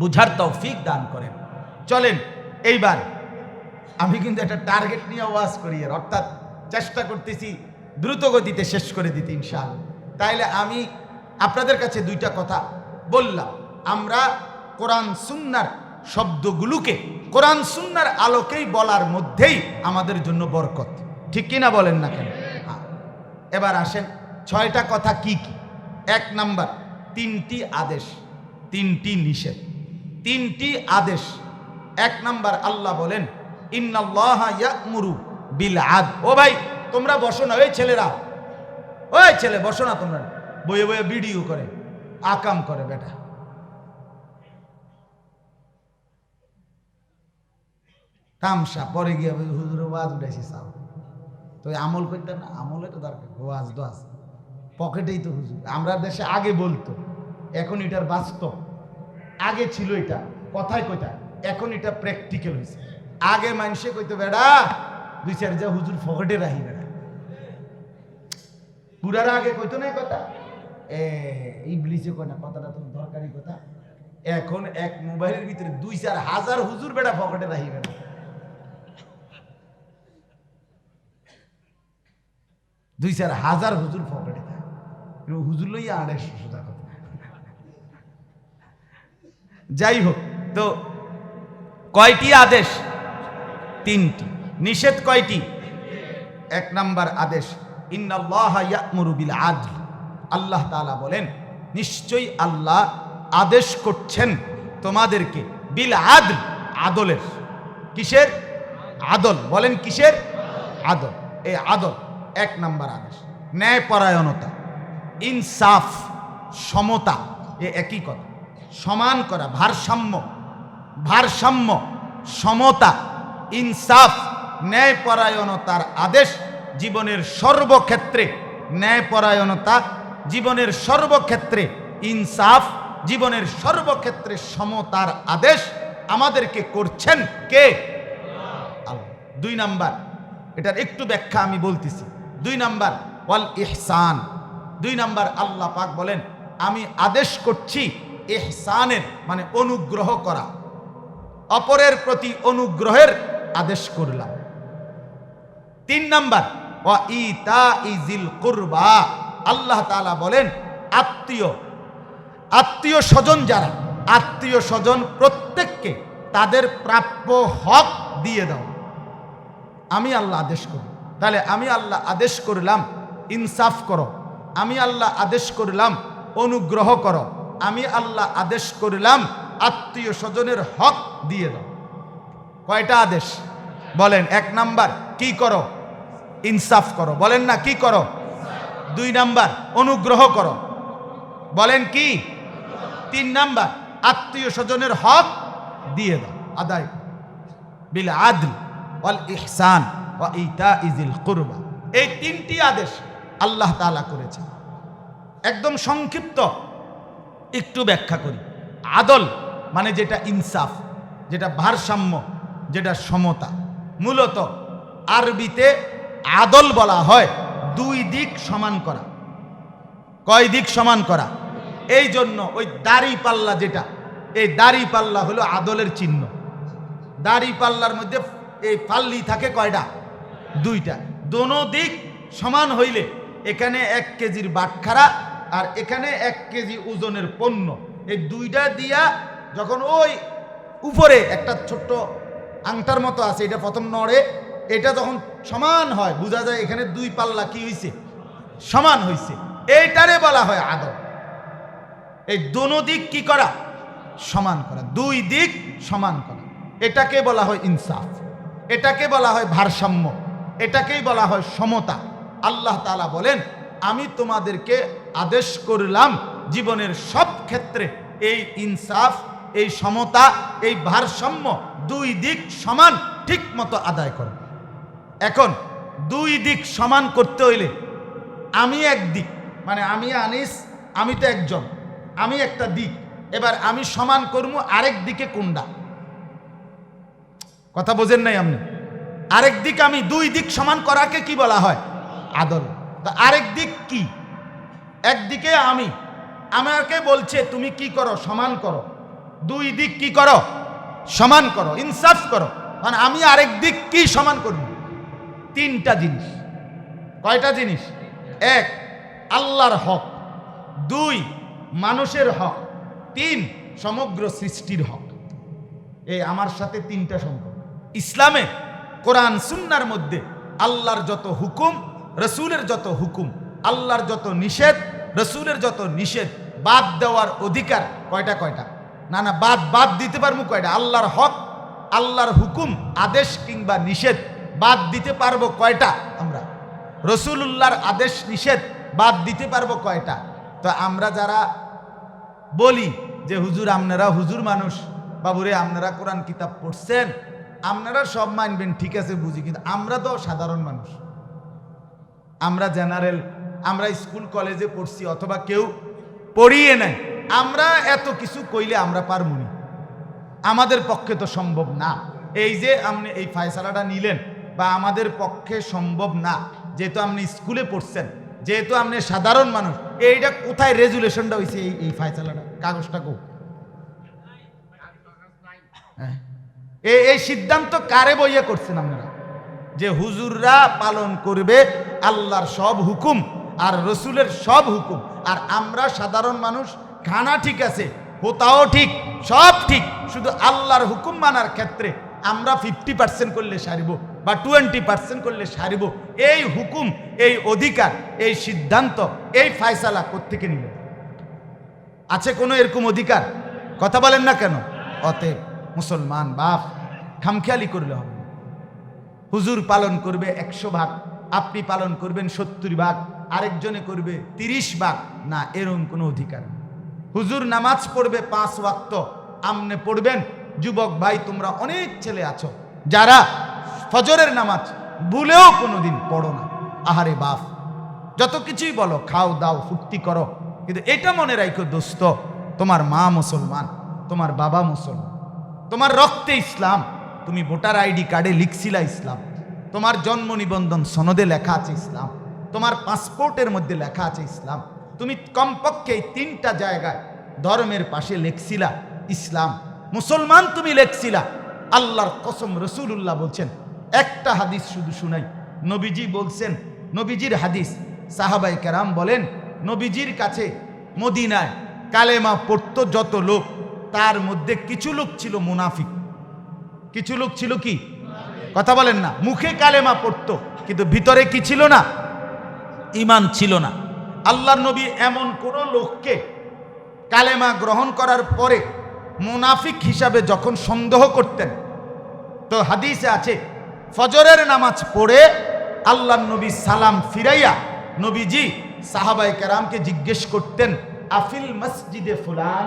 বুঝার তৌফিক দান করেন। চলেন এইবার আমি কিন্তু একটা টার্গেট নিয়ে ওয়াজ করি, অর্থাৎ চেষ্টা করতেছি দ্রুত গতিতে শেষ করে দিতে ইনশাআল্লাহ। তাইলে আমি আপনাদের কাছে দুইটা কথা বললাম, আমরা কোরআন সুন্নাহর শব্দগুলোকে কোরআন সুন্নাহর আলোকেই বলার মধ্যেই আমাদের জন্য বরকত, ঠিক কিনা বলেন না কেন? এবার আসেন 6টা কথা কি কি। 1 নাম্বার 3টি আদেশ, 3টি নিষেধ, 3টি আদেশ। 1 নাম্বার আল্লাহ বলেন ইন্নাল্লাহা ইয়া'মুরু বিল আদল। ও ভাই তোমরা বসো না, ওই ছেলেরা, ওই ছেলে বসো না, তোমরা বইয়ে বইয়ে ভিডিও করে আকাম করে বেটা। তামসা পরে গিয়ে হুজুর ওয়াজ উঠেছি সাও তো আমল করতে না, আমলে তো দরকার, ওয়াজ তো আছে পকেটেই তো হুজুর। আমরা দেশে আগে বলতো, এখন এটার বাস্তব। আগে ছিল এটা কথায় কইতা, এখন এটা প্র্যাকটিক্যাল হয়েছে। আগে মানুষে কইতো বেড়া 2-4 যা হুজুর পকেটে রাখি বেড়া, পুরারা আগে কইতো না কথা, এই ব্লিচে কয় না কথাটা তো দরকারি কথা। এখন এক মোবাইলের ভিতরে 2-4 হাজার হুজুর বেড়া পকেটে রাখি বেড়া। দুই চার হাজার হুজুর পকেটে থাকে, হুজুর লইয়া 250 টাকা। যাই হোক, তো কয়টি আদেশ? 3টি। নিষেধ কয়টি? 1 নাম্বার আদেশ ইন্নাল্লাহা ইয়া'মুরু বিল আদল। আল্লাহ তাআলা বলেন নিশ্চয়ই আল্লাহ আদেশ করছেন তোমাদেরকে বিল আদল, আদলের। কিসের আদল? বলেন কিসের আদল? এই আদল 1 নাম্বার আদেশ। ন্যায়পরায়ণতা, ইনসাফ, সমতা, এ একই কথা। সমান করা, ভারসাম্য, ভারসাম্য, সমতা, ইনসাফ, ন্যায়পরায়ণতার আদেশ জীবনের সর্বক্ষেত্রে। ন্যায়পরায়ণতা জীবনের সর্বক্ষেত্রে, ইনসাফ জীবনের সর্বক্ষেত্রে, সমতার আদেশ আমাদেরকে করছেন কে? আল্লাহ। 2 নাম্বার, এটার একটু ব্যাখ্যা আমি বলতেছি। 2 নাম্বার ওয়াল ইহসান। 2 নাম্বার আল্লাহ পাক বলেন আমি আদেশ করছি ইহসানের, মানে অনুগ্রহ করা, অপরের প্রতি অনুগ্রহের আদেশ করলাম। 3 নাম্বার ওয়া ইতাইজিল কুরবা। আল্লাহ তাআলা বলেন আত্মীয় স্বজন, যারা আত্মীয় স্বজন প্রত্যেককে তাদের প্রাপ্য হক দিয়ে দাও। আমি আল্লাহ আদেশ করি, তাহলে আমি আল্লাহ আদেশ করলাম ইনসাফ করো, আমি আল্লাহ আদেশ করলাম অনুগ্রহ করো, আমি আল্লাহ আদেশ করলাম আত্মীয় স্বজনের হক দিয়ে দাও। কয়টা আদেশ বলেন? 1 নাম্বার কি করো? ইনসাফ করো। বলেন না কি করো? 2 নাম্বার অনুগ্রহ করো। বলেন কি? 3 নাম্বার আত্মীয় স্বজনের হক দিয়ে দাও, আদায় বিল আদল ওয়াল ইহসান ওয়া ইতাইজিল কুরবা। এই 3টি আদেশ আল্লাহ তাআলা করেছেন। একদম সংক্ষিপ্ত একটু ব্যাখ্যা করি। আদল মানে যেটা ইনসাফ, যেটা ভারসাম্য, যেটা সমতা। মূলত আরবিতে আদল বলা হয় 2 দিক সমান করা। কয় দিক সমান করা? এই জন্য ওই দাড়ি পাল্লা, যেটা এই দাড়ি পাল্লা হলো আদলের চিহ্ন। দাড়ি পাল্লার মধ্যে এই পাল্লি থাকে কয়টা? 2টা। দোনো দিক সমান হইলে এখানে 1 কেজির বাটখারা আর এখানে 1 কেজি ওজনের পণ্য, এই 2টা দিয়া যখন ওই উপরে একটা ছোট্ট আংটার মতো আছে, এটা প্রথম নড়ে, এটা যখন সমান হয় বোঝা যায় এখানে 2 পাল্লা কি হইছে? সমান হইছে। এইটারে বলা হয় আদল। এই দোনো দিক কি করা? সমান করা, 2 দিক সমান করা। এটাকে বলা হয় ইনসাফ, এটাকে বলা হয় ভারসাম্য, এটাকেই বলা হয় সমতা। আল্লাহ তাআলা বলেন আমি তোমাদেরকে আদেশ করলাম জীবনের সব ক্ষেত্রে এই ইনসাফ, এই সমতা, এই ভারসাম্য, 2 দিক সমান ঠিক মতো আদায় করো। এখন 2 দিক সমান করতে হইলে আমি এক দিক, মানে আমি আনিস, আমি তো একজন, আমি একটা দিক, এবার আমি সমান করবো আরেক দিকে কোনটা? কথা বোঝেন নাই আপনি? আরেক দিক, আমি 2 দিক সমান করাকে কি বলা হয়? আদল। তো আরেক দিক কি? একদিকে আমি, আমাকে বলছে তুমি কি করো? সমান করো। 2 দিক কি করো? সমান করো, ইনসাফ করো। মানে আমি আরেক দিক কি সমান করব? 3টা জিনিস। কয়টা জিনিস? 1 আল্লাহর হক, 2 মানুষের হক, 3 সমগ্র সৃষ্টির হক। এই আমার সাথে 3টা সম্পর্ক। ইসলামে কোরআন সুন্নাহর মধ্যে আল্লাহর যত হুকুম, রসুলের যত হুকুম, আল্লাহর যত নিষেধ, রসুলের যত নিষেধ বাদ দেওয়ার অধিকার কয়টা কয়টা? না না, বাদ দিতে পারবো কয়টা? আল্লাহর হক, আল্লাহর হুকুম, আদেশ কিংবা নিষেধ বাদ দিতে পারবো কয়টা? আমরা রসুলুল্লাহর আদেশ নিষেধ বাদ দিতে পারবো কয়টা? তো আমরা যারা বলি যে হুজুর আপনারা হুজুর মানুষ, বাবুরে আপনারা কোরআন কিতাব পড়ছেন, আপনারা সব মানবেন, ঠিক আছে বুঝি, কিন্তু আমরা তো সাধারণ মানুষ, আমরা জেনারেল, আমরা স্কুল কলেজে পড়ছি অথবা কেউ পড়িয়ে নাই, আমরা এত কিছু কইলে আমরা পারমুনি, আমাদের পক্ষে তো সম্ভব না। এই যে আপনি এই ফায়সালাটা নিলেন, বা আমাদের পক্ষে সম্ভব না, যেহেতু আপনি স্কুলে পড়ছেন, যেহেতু আপনি সাধারণ মানুষ, এইটা কোথায় রেজুলেশনটা হয়েছে? এই ফায়সালাটা কাগজটা কো, এই সিদ্ধান্ত কারে বইয়া করছেন আপনারা? যে হুজুররা পালন করবে আল্লাহর সব হুকুম আর রসুলের সব হুকুম, আর আমরা সাধারণ মানুষ, খানা ঠিক আছে, হোতাও ঠিক, সব ঠিক, শুধু আল্লাহর হুকুম মানার ক্ষেত্রে আমরা 50% করলে সারিব বা 20% করলে সারিব। এই হুকুম, এই অধিকার, এই সিদ্ধান্ত, এই ফায়সালা কোত্থেকে নিল? আছে কোনো এরকম অধিকার? কথা বলেন না কেন? অতএব মুসলমান বাপ, খামখেয়ালি করলে হবে। হুজুর পালন করবে 100 ভাগ, আপনি পালন করবেন 70 ভাগ, আরেকজনে করবে 30 ভাগ, না, এরকম কোনো অধিকার নেই। হুজুর নামাজ পড়বে 5 ওয়াক্ত, আমনে পড়বেন। যুবক ভাই, তোমরা অনেক ছেলে আছো যারা ফজরের নামাজ ভুলেও কোনোদিন পড়ো না। আহারে বাপ, যত কিছুই বলো, খাও দাও ফুর্তি করো, কিন্তু এটা মনে রাখো দোস্ত, তোমার মা মুসলমান, তোমার বাবা মুসলমান, তোমার রক্তে ইসলাম, তুমি ভোটার আইডি কার্ডে লিখছিলা ইসলাম, তোমার জন্ম নিবন্ধন সনদে লেখা আছে ইসলাম, তোমার পাসপোর্টের মধ্যে লেখা আছে ইসলাম, তুমি কমপক্ষে 3টা জায়গায় ধর্মের পাশে লেখছিলা ইসলাম, মুসলমান তুমি লেখছিলা। আল্লাহর কসম, রসুলুল্লাহ বলছেন, একটা হাদিস শুধু শুনাই, নবীজি বলছেন, নবীজির হাদিস, সাহাবায়ে কেরাম বলেন, নবীজির কাছে মদিনায় কালেমা পড়তো যত লোক, তার মধ্যে কিছু লোক ছিল মুনাফিক। কিছু লোক ছিল কি? কথা বলেন না। মুখে কালেমা পড়তো কিন্তু ভিতরে কি ছিল না? ঈমান ছিল না। আল্লাহর নবী এমন কোন লোককে কালেমা গ্রহণ করার পরে মুনাফিক হিসাবে যখন সন্দেহ করতেন, তো হাদিসে আছে, ফজরের নামাজ পড়ে আল্লাহর নবী সালাম ফিরাইয়া নবীজি সাহাবায়ে কেরামকে জিজ্ঞেস করতেন, আফিল মসজিদে ফুলান,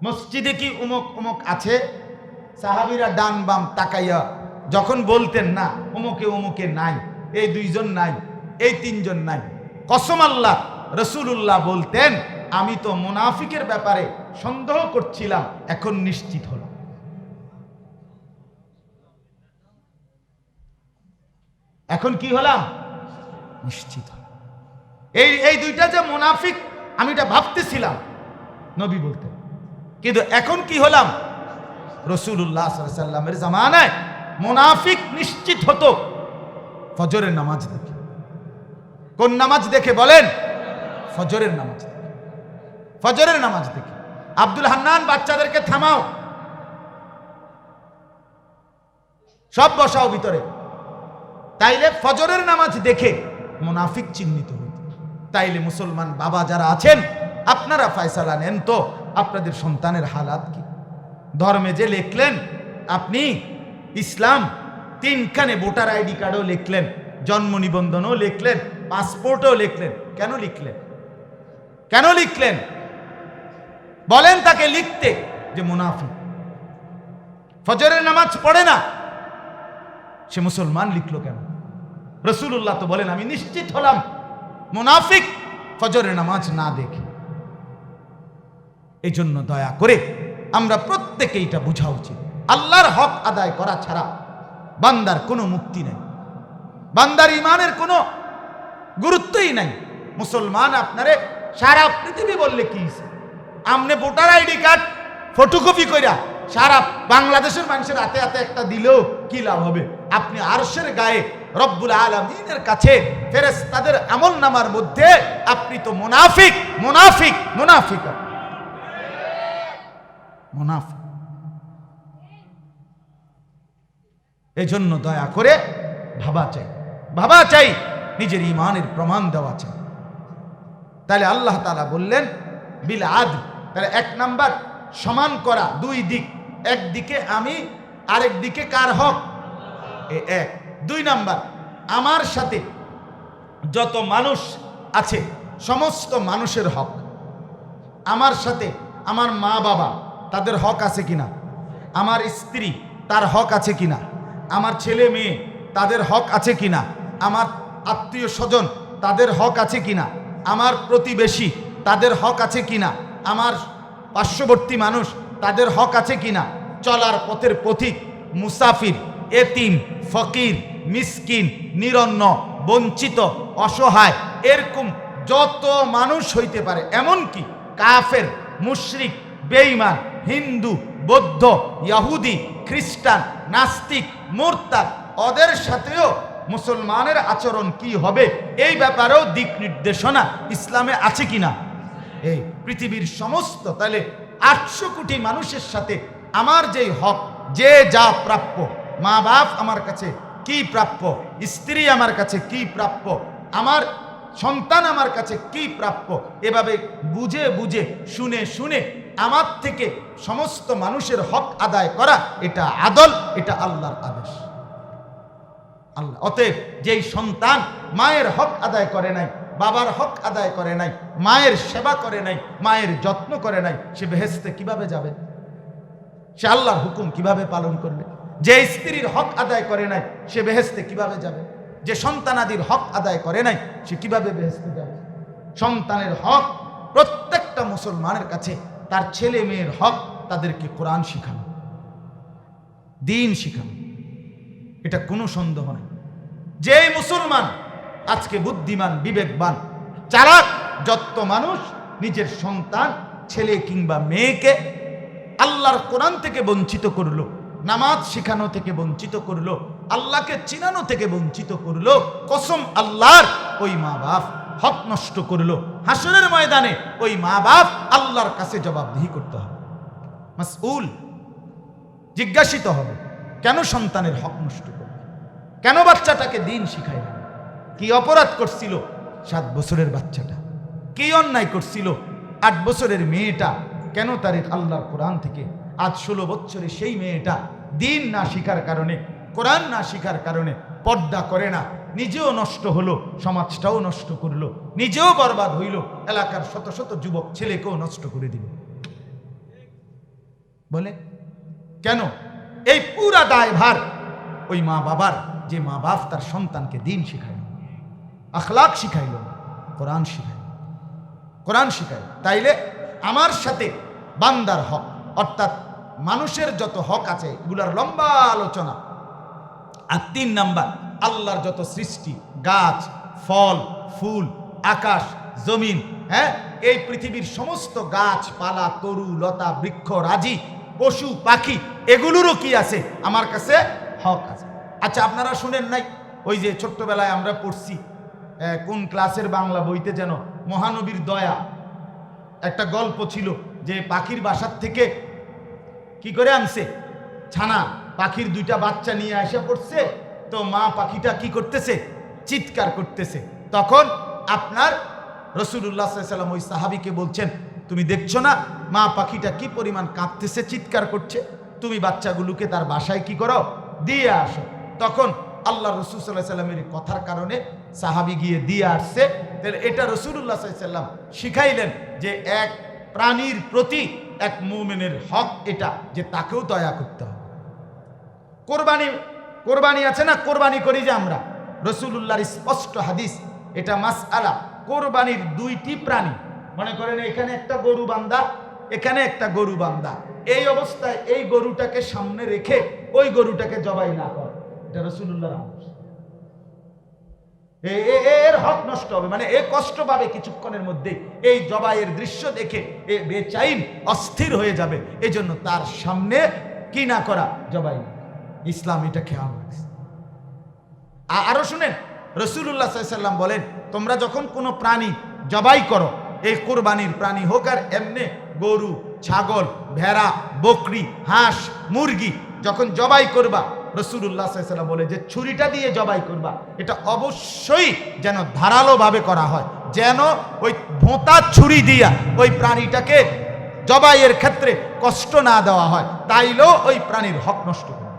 মসজিদে কি উমুক উমুক আছে? সাহাবীরা ডান বাম তাকাইয়া যখন বলতেন না, উমুকে উমুকে নাই, এই 2 জন নাই, এই 3 জন নাই, কসম আল্লাহ, রসুলুল্লাহ বলতেন, আমি তো মুনাফিকের ব্যাপারে সন্দেহ করছিলাম, এখন নিশ্চিত হলাম। এখন কি হলাম? নিশ্চিত হলাম। এই 2টা যে মুনাফিক, আমি এটা ভাবতেছিলাম, নবী বলতেন, কিন্তু এখন কি হলাম? রসুল্লাহ সাল্লাল্লাহু আলাইহি ওয়াসাল্লামের জামানায় মুনাফিক নিশ্চিত হতো ফজরের নামাজ দেখে। কোন নামাজ দেখে বলেন? ফজরের নামাজ দেখে। ফজরের নামাজ দেখে। আব্দুল হান্নান, বাচ্চাদেরকে থামাও, সব বসাও ভিতরে। তাইলে ফজরের নামাজ দেখে মুনাফিক চিহ্নিত হইত। তাইলে মুসলমান বাবা যারা আছেন, আপনারা ফয়সালা নেন তো, আপনাদের সন্তানের হালাত কি? ধর্মে যে লিখলেন আপনি ইসলাম, 3খানে ভোটার আইডি কার্ডও লিখলেন, জন্ম নিবন্ধনও লিখলেন, পাসপোর্টও লিখলেন, কেন লিখলেন? কেন লিখলেন? বলেন তাকে লিখতে যে মুনাফিক। ফজরের নামাজ পড়ে না, সে মুসলমান লিখলো কেন? রসুল্লাহ তো বলেন, আমি নিশ্চিত হলাম মুনাফিক ফজরের নামাজ না দেখে। এই জন্য দয়া করে আমরা প্রত্যেকে এটা বোঝা উচিত, আল্লাহর হক আদায় করা ছাড়া বান্দার কোনো মুক্তি নাই, বান্দার ইমানের কোনো গুরুত্বই নাই। মুসলমান আপনারে সারা পৃথিবী বললে কি, আমনে ভোটার আইডি কার্ড ফটোকপি কইরা সারা বাংলাদেশের মানুষের হাতে হাতে একটা দিলেও কি লাভ হবে? আপনি আরশের গায়ে রব্বুল আলামিনের কাছে ফেরেশতাদের আমলনামার মধ্যে আপনি তো মুনাফিক, মুনাফিক, মুনাফিক, মুনাফিক। এই জন্য দয়া করে ভাবা চাই, নিজের ঈমানের প্রমাণ দেওয়া চাই। তাহলে আল্লাহ তাআলা বললেন বিল আদল, তাহলে 1 নাম্বার সমান করা, 2 দিক, একদিকে আমি, আরেক দিকে কার হক, 1। 2 নাম্বার, আমার সাথে যত মানুষ আছে সমস্ত মানুষের হক। আমার সাথে আমার মা বাবা, তাদের হক আছে কিনা? আমার স্ত্রী, তার হক আছে কিনা? আমার ছেলে মেয়ে, তাদের হক আছে কিনা? আমার আত্মীয় স্বজন, তাদের হক আছে কিনা? আমার প্রতিবেশী, তাদের হক আছে কিনা? আমার পার্শ্ববর্তী মানুষ, তাদের হক আছে কিনা? চলার পথের পথিক, মুসাফির, এতিম, ফকির, মিসকিন, নিরন্ন, বঞ্চিত, অসহায়, এরকম যত মানুষ হইতে পারে, এমনকি কাফের, মুশরিক, বেঈমান, হিন্দু, বৌদ্ধ, ইহুদি, খ্রিস্টান, নাস্তিক, মুরতাদ, ওদের সাথেও মুসলমানের আচরণ কি হবে এই ব্যাপারেও দিক নির্দেশনা ইসলামে আছে কিনা? এই পৃথিবীর সমস্ত, তাহলে 800 কোটি মানুষের সাথে আমার যেই হক, যে যা প্রাপ্য, মা বাপ আমার কাছে কি প্রাপ্য, স্ত্রী আমার কাছে কি প্রাপ্য, আমার সন্তান আমার কাছে কি প্রাপ্য, এভাবে বুঝে বুঝে শুনে শুনে আমার থেকে সমস্ত মানুষের হক আদায় করা, এটা আদল, এটা আল্লাহর আদেশ। আল্লাহ, অতএব যেই সন্তান মায়ের হক আদায় করে নাই, বাবার হক আদায় করে নাই, মায়ের সেবা করে নাই, মায়ের যত্ন করে নাই, সে বেহেশতে কিভাবে যাবে? সে আল্লাহর হুকুম কিভাবে পালন করবে? যে স্ত্রীর হক আদায় করে নাই, সে বেহেশতে কিভাবে যাবে? যে সন্তানাদির হক আদায় করে নাই, সে কিভাবে বেহেশতে যাবে? সন্তানের হক প্রত্যেকটা মুসলমানের কাছে, তার ছেলে মেয়ের হক তাদেরকে কোরআন শিখানো, দ্বীন শিখানো, এটা কোনো সন্দেহ নেই। যেই মুসলমান আজকে বুদ্ধিমান, বিবেকবান, চালাক যত মানুষ নিজের সন্তান, ছেলে কিংবা মেয়েকে আল্লাহর কোরআন থেকে বঞ্চিত করলো, নামাজ শিখানো থেকে বঞ্চিত করলো, আল্লাহকে চিনানো থেকে বঞ্চিত করলো, কসম আল্লাহর, ওই মা বাপ হক নষ্ট করলো। হাসরের ময়দানে ওই মা বাপ আল্লাহর কাছে জবাবদিহি করতে হবে, মাসউল, জিজ্ঞাসিত হবে, কেন সন্তানের হক নষ্ট করবে? কেন বাচ্চাটাকে দ্বীন শিখাইল? কি অপরাধ করছিল 7 বছরের বাচ্চাটা? কি অন্যায় করছিল 8 বছরের মেয়েটা? কেন তার আল্লাহর কোরআন থেকে আজ 16 বছরে সেই মেয়েটা দ্বীন না শিখার কারণে, কোরআন না শিখার কারণে পর্দা করে না, নিজেও নষ্ট হলো, সমাজটাও নষ্ট করলো, নিজেও বরবাদ হইল, এলাকার শত শত যুবক ছেলেকেও নষ্ট করে দিল। বলে কেন? এই পুরা দায়ভার ওই মা বাবার, যে মা বাপ তার সন্তানকে দ্বীন শিখাইল, আখলাক শিখাইল, কোরআন শিখাইল, কোরআন শিখাইল। তাইলে আমার সাথে বান্দার হক, অর্থাৎ মানুষের যত হক আছে এগুলার লম্বা আলোচনা। আর 3 নাম্বার, আল্লাহর যত সৃষ্টি, গাছ, ফল, ফুল, আকাশ, জমিন, হ্যাঁ, এই পৃথিবীর সমস্ত গাছপালা, তরু লতা, বৃক্ষ, রাজি, পশু পাখি, এগুলোরও কি আছে? আমার কাছে হক আছে। আচ্ছা, আপনারা শুনেন নাই, ওই যে ছোট্টবেলায় আমরা পড়ছি, কোন ক্লাসের বাংলা বইতে যেন, মহানবীর দয়া, একটা গল্প ছিল যে পাখির বাসার থেকে কি করে আনছে? ছানা, পাখির 2টা বাচ্চা নিয়ে এসে পড়ছে, তো মা পাখিটা কি করতেছে? চিৎকার করতেছে। তখন আপনার রাসূলুল্লাহ সাল্লাল্লাহু আলাইহি ওয়াসাল্লাম ওই সাহাবীকে বলছেন, তুমি দেখছো না মা পাখিটা কি পরিমাণ কাঁদতেছে, চিৎকার করছে, তুমি বাচ্চাগুলোকে তার বাসায় কি করো? দিয়ে আসো। তখন আল্লাহ রাসূল সাল্লাল্লাহু আলাইহি ওয়াসাল্লামের কথার কারণে সাহাবী গিয়ে দিয়ে আসছে। তাহলে এটা রাসূলুল্লাহ সাল্লাল্লাহু আলাইহি ওয়াসাল্লাম শিখাইলেন যে এক প্রাণীর প্রতি এক মুমিনের হক এটা, যে তাকেও দয়া করতে হবে। কোরবানি আছে না, কোরবানি করি যে আমরা, রাসূলুল্লাহর স্পষ্ট হাদিস, এটা মাসআলা। কোরবানির 2টি প্রাণী, মনে করেন এখানে একটা গরু বান্ধা, এখানে একটা গরু বান্ধা, এই অবস্থায় এই গরুটাকে সামনে রেখে ওই গরুটাকে জবাই না করে, এটা রাসূলুল্লাহর আদেশ। এর হক নষ্ট হবে, মানে এ কষ্ট পাবে কিছুক্ষণের মধ্যে, এই জবাইয়ের দৃশ্য দেখে এ বেচাইন, অস্থির হয়ে যাবে, এজন্য তার সামনে কি না করা? জবাই না। ইসলাম এটা খেয়াল রাখছে। আরো শুনেন, রাসূলুল্লাহ সাল্লাল্লাহু আলাইহি ওয়াসাল্লাম বলেন, তোমরা যখন কোনো প্রাণী জবাই করো, এই কোরবানির প্রাণী হোক আর এমনি গরু, ছাগল, ভেড়া, বকরি, হাঁস, মুরগি, যখন জবাই করবা, রাসূলুল্লাহ সাল্লাল্লাহু আলাইহি ওয়াসাল্লাম বলে যে ছুরিটা দিয়ে জবাই করবা, এটা অবশ্যই যেন ধারালোভাবে করা হয়, যেন ওই ভোঁতা ছুরি দিয়া ওই প্রাণীটাকে জবাইয়ের ক্ষেত্রে কষ্ট না দেওয়া হয়, তাইলেও ওই প্রাণীর হক নষ্ট হবে।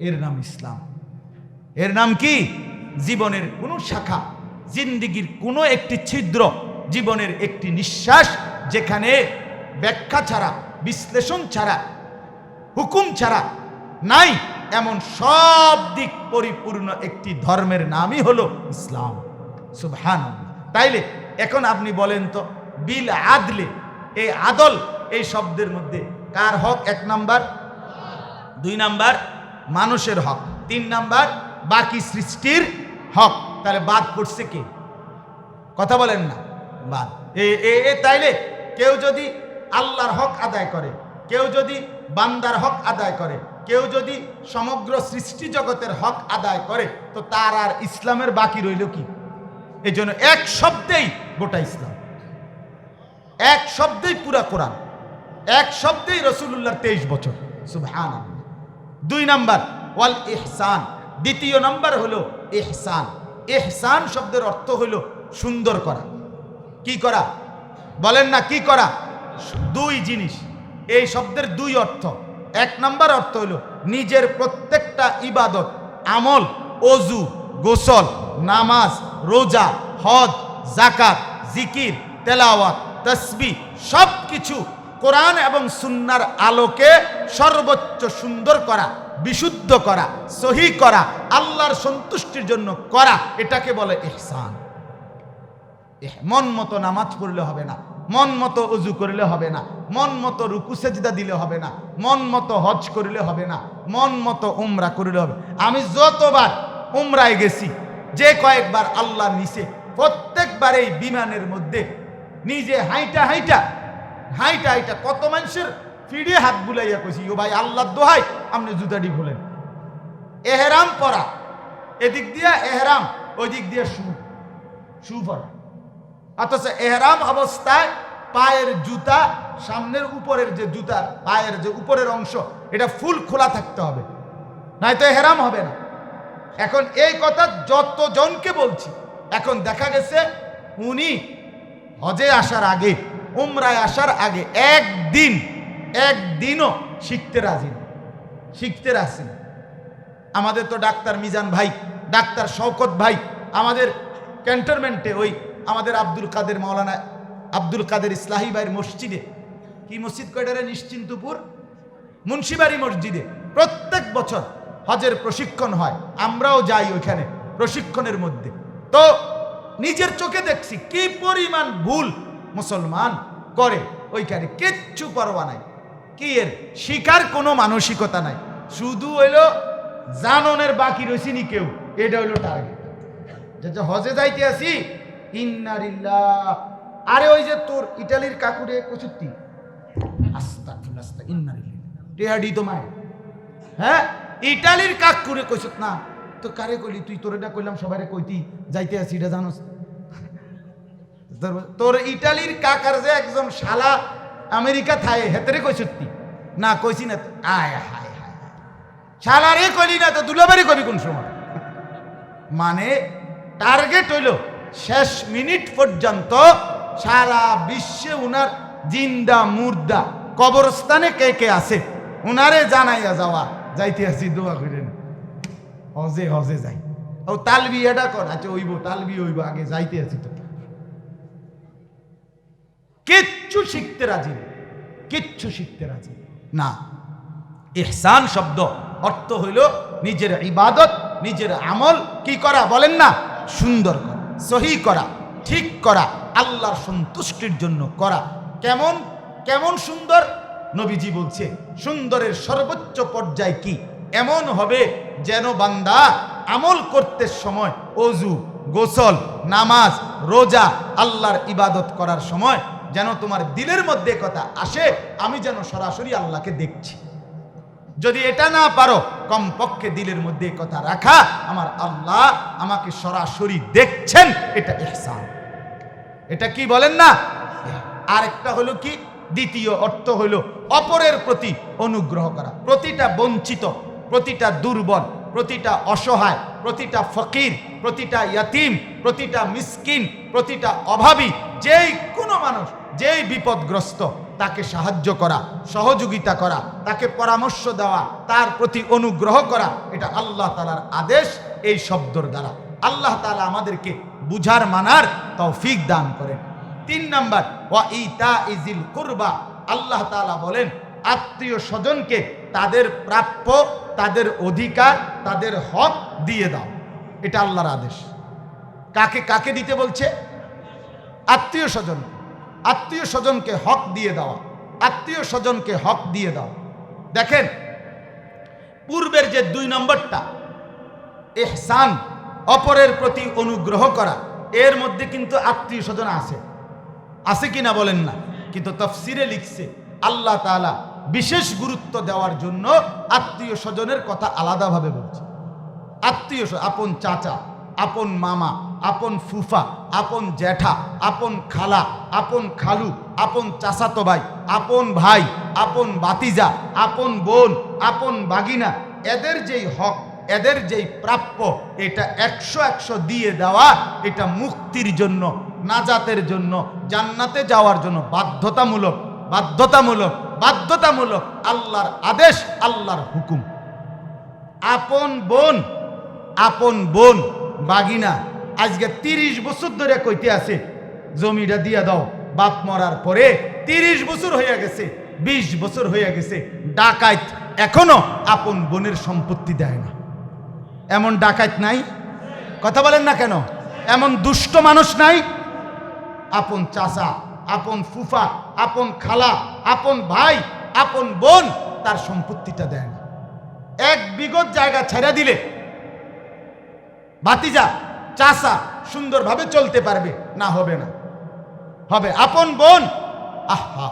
এর নাম ইসলাম। এর নাম কি? জীবনের কোনো শাখা, জিন্দিগির কোনো একটি ছিদ্র, জীবনের একটি নিঃশ্বাস যেখানে ব্যাখ্যা ছাড়া, বিশ্লেষণ ছাড়া, হুকুম ছাড়া নাই, এমন সব দিক পরিপূর্ণ একটি ধর্মের নামই হলো ইসলাম। সুবহানাল্লাহ। তাইলে এখন আপনি বলেন তো, বিল আদলে, এই আদল এই শব্দের মধ্যে কার হক? 1 নাম্বার, 2 নাম্বার মানুষের হক, 3 নাম্বার বাকি সৃষ্টির হক। তাহলে বাদ পড়ছে কে? কথা বলেন না, বাদ। তাইলে কেউ যদি আল্লাহর হক আদায় করে, কেউ যদি বান্দার হক আদায় করে, কেউ যদি সমগ্র সৃষ্টি জগতের হক আদায় করে, তো তার আর ইসলামের বাকি রইল কি? এই জন্য এক শব্দেই গোটা ইসলাম, এক শব্দেই পুরা কোরআন, এক শব্দেই রাসূলুল্লাহর 23 বছর। সুবহানাল্লাহ। 2 নাম্বার ওয়াল ইহসান, দ্বিতীয় নাম্বার হলো ইহসান। ইহসান শব্দের অর্থ হলো সুন্দর করা। কি করা? বলেন না, কি করা? 2 জিনিস, এই শব্দের 2 অর্থ। 1 নাম্বার অর্থ হলো নিজের প্রত্যেকটা ইবাদত, আমল, ওযু, গোসল, নামাজ, রোজা, হজ, যাকাত, জিকির, তেলাওয়াত, তাসবিহ সবকিছু কোরআন এবং সুন্নাহর আলোকে সর্বোচ্চ সুন্দর করা, বিশুদ্ধ করা, সহি করা, আল্লাহর সন্তুষ্টির জন্য করা, এটাকে বলে ইহসান। মন মতো নামাজ পড়লে হবে না, মন মতো ওযু করলে হবে না, মন মতো রুকু সেজদা দিলে হবে না, মন মতো হজ করলে হবে না, মন মতো উমরা করলে হবে। আমি যতবার উমরায় গেছি, যে কয়েকবার আল্লাহ নিছে, প্রত্যেকবার এই বিমানের মধ্যে নিজে হাইটা হাইটা হাইটা হাইটা কত মানুষের ফিরে হাত বুলাইয়া কইছি, ও ভাই আল্লাহর দোহাই আপনি জুতাটি খুলেন। এহরাম পরা, এদিক দিয়া এহরাম, ওই দিক দিয়া শু পরা, অথচ এহরাম অবস্থায় পায়ের জুতা, সামনের উপরের যে জুতা, পায়ের যে উপরের অংশ, এটা ফুল খোলা থাকতে হবে, নয়তো এহরাম হবে না। এখন এই কথা যতজনকে বলছি, এখন দেখা গেছে উনি হজে আসার আগে, উমরায় আসার আগে একদিনও শিখতে রাজি না, শিখতে রাজি না। আমাদের তো ডাক্তার মিজান ভাই, ডাক্তার শওকত ভাই, আমাদের ক্যান্টনমেন্টে ওই আমাদের মাওলানা আব্দুল কাদের ইসলাহি ভাইয়ের মসজিদে, কি মসজিদ কয়টারে? নিশ্চিন্তপুর মুন্সিবাড়ি মসজিদে প্রত্যেক বছর হজের প্রশিক্ষণ হয়, আমরাও যাই ওইখানে প্রশিক্ষণের মধ্যে। তো নিজের চোখে দেখছি কি পরিমাণ ভুল মুসলমান করে ওইখানে, কিচ্ছু পরোয়া নাই, কি এর শিকার কোনো মানসিকতা নাই, শুধু হইলো জাননের বাকি রয়েছিনি কেউ, এটা হইলো টার্গেট। যে হজে যাইতে আসি, ইন্নালিল্লাহ, আরে ওই যে তোর ইটালির কাকুরে কচুত্তি, আস্তাগফিরুল্লাহ, ইন্নালিল্লাহ, টেহাডি তো মায়, হ্যাঁ, ইটালির কাকুরে কইছত না তো কারে কইলি তুই? তোর এটা কইলাম সবাইরে কইতি যাইতে আসি, এটা জানোস? তোর ইটালির কাকার যে একজন শালা আমেরিকা থায়, হেতরে কইছতি না? কইছি না। আয় হায় হায়, শালারে কইলি না তো দুলাবাড়ি কবি কোন সময়? মানে টার্গেট হইল শেষ মিনিট পর্যন্ত সারা বিশ্বে উনার জিন্দা মুর্দা কবরস্থানে কে কে আছে উনারে জানাইয়া যাওয়া, যাইতে আসি দোয়া করেন, হজে হজে যাই, ও তালবি এটা কর, আচ্ছা ওইব তালবি ওইব, আগে যাইতে আসি। তো কিচ্ছু শিখতে রাজি না, কিচ্ছু শিখতে রাজি না। ইহসান শব্দ অর্থ হইল নিজের ইবাদত, নিজের আমল কি করা? বলেন না, সুন্দর করা, সহি করা, ঠিক করা, আল্লাহর সন্তুষ্টির জন্য করা। কেমন কেমন সুন্দর? নবীজি বলছে সুন্দরের সর্বোচ্চ পর্যায় কি? এমন হবে যেন বান্দা আমল করতে সময়, ওযু, গোসল, নামাজ, রোজা, আল্লাহর ইবাদত করার সময় যেন তোমার দিলের মধ্যে কথা আসে, আমি যেন সরাসরি আল্লাহকে দেখছি। যদি এটা না পারো, কমপক্ষে দিলের মধ্যে কথা রাখা, আমার আল্লাহ আমাকে সরাসরি দেখছেন, এটা ইহসান। এটা কি বলেন না? আরেকটা হলো কি? দ্বিতীয় অর্থ হলো অপরের প্রতি অনুগ্রহ করা। প্রতিটা বঞ্চিত, প্রতিটা দুর্বল, প্রতিটা অসহায়, প্রতিটা ফকির, প্রতিটা ইয়াতিম, প্রতিটা মিসকিন, প্রতিটা অভাবী, যেই কোনো মানুষ যেই বিপদগ্রস্ত তাকে সাহায্য করা, সহযোগিতা করা, তাকে পরামর্শ দেওয়া, তার প্রতি অনুগ্রহ করা, এটা আল্লাহ তাআলার আদেশ। এই শব্দর দ্বারা আল্লাহ তাআলা আমাদেরকে বুঝার মানার তৌফিক দান করেন। 3 নাম্বার, ওয়া ইতাইজিল কুরবা, আল্লাহ তাআলা বলেন আত্মীয় স্বজনকে তাদের প্রাপ্য, তাদের অধিকার, তাদের হক দিয়ে দাও। এটা আল্লাহর আদেশ। কাকে কাকে দিতে বলছে? আত্মীয় স্বজন। আত্মীয় স্বজনকে হক দিয়ে দেওয়া, আত্মীয় স্বজনকে হক দিয়ে দাও। দেখেন পূর্বের যে 2 নম্বরটা ইহসান, অপরের প্রতি অনুগ্রহ করা, এর মধ্যে কিন্তু আত্মীয় স্বজন আছে কিনা বলেন না? কিন্তু তাফসিরে লিখছে আল্লাহ তাআলা বিশেষ গুরুত্ব দেওয়ার জন্য আত্মীয় স্বজনের কথা আলাদাভাবে বলছে। আত্মীয়, আপন চাচা, আপন মামা, আপন ফুফা, আপন জ্যাঠা, আপন খালা, আপন খালু, আপন চাচাতো ভাই, আপন ভাই, আপন বাতিজা, আপন বোন, আপন বাগিনা, এদের যেই হক, এদের যেই প্রাপ্য, এটা 100 দিয়ে দেওয়া, এটা মুক্তির জন্য, নাজাতের জন্য, জান্নাতে যাওয়ার জন্য বাধ্যতামূলক, বাধ্যতামূলক, বাধ্যতামূলক, আল্লাহর আদেশ, আল্লাহর হুকুম। আপন বোন বাগিনা আজকে 30 বছর ধরে কইতে আছে জমিটা দিয়া দাও, বাপ মরার পরে 30 বছর হয়ে গেছে, 20 বছর হয়ে গেছে, ডাকাইত এখনো আপন বোনের সম্পত্তি দেয় না। এমন ডাকাইত নাই? কথা বলেন না কেন? এমন দুষ্ট মানুষ নাই? আপন চাচা, আপন ফুফা, আপন খালা, আপন ভাই, আপন বোন, তার সম্পত্তিটা দেয় না। 1 বিঘত জায়গা ছেড়ে দিলে ভাতিজা, চাচা সুন্দরভাবে চলতে পারবে না? হবে না? হবে। আপন বোন, আহা,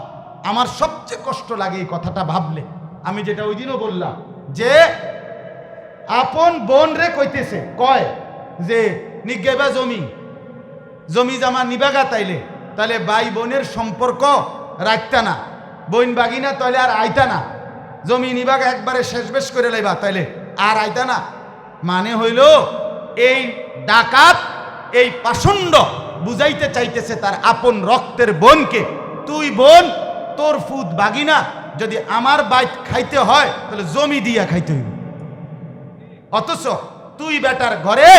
আমার সবচেয়ে কষ্ট লাগে এই কথাটা ভাবলে। আমি যেটা ওই দিনও বললাম যে আপন বোন রে কইতেছে, কয় যে নিগেবা জমি জামা নিবাগা, তাহলে ভাই বোনের সম্পর্ক রাখতা না, বোন বাগিনা তাহলে আর আইতা না, জমি নিবাগা একবারে শেষ বেশ করে লাইবা, তাইলে আর আইতা না। মানে হইল এই ডাকাত, এই পাষণ্ড বুঝাইতে চাইতেছে তার আপন রক্তের বোনকে, তুই বোন, তোর ফুত বাগিনা যদি আমার বাইত খাইতে হয় তাহলে জমি দিয়া খাইতে হইব। অথচ তুই বেটার ঘরে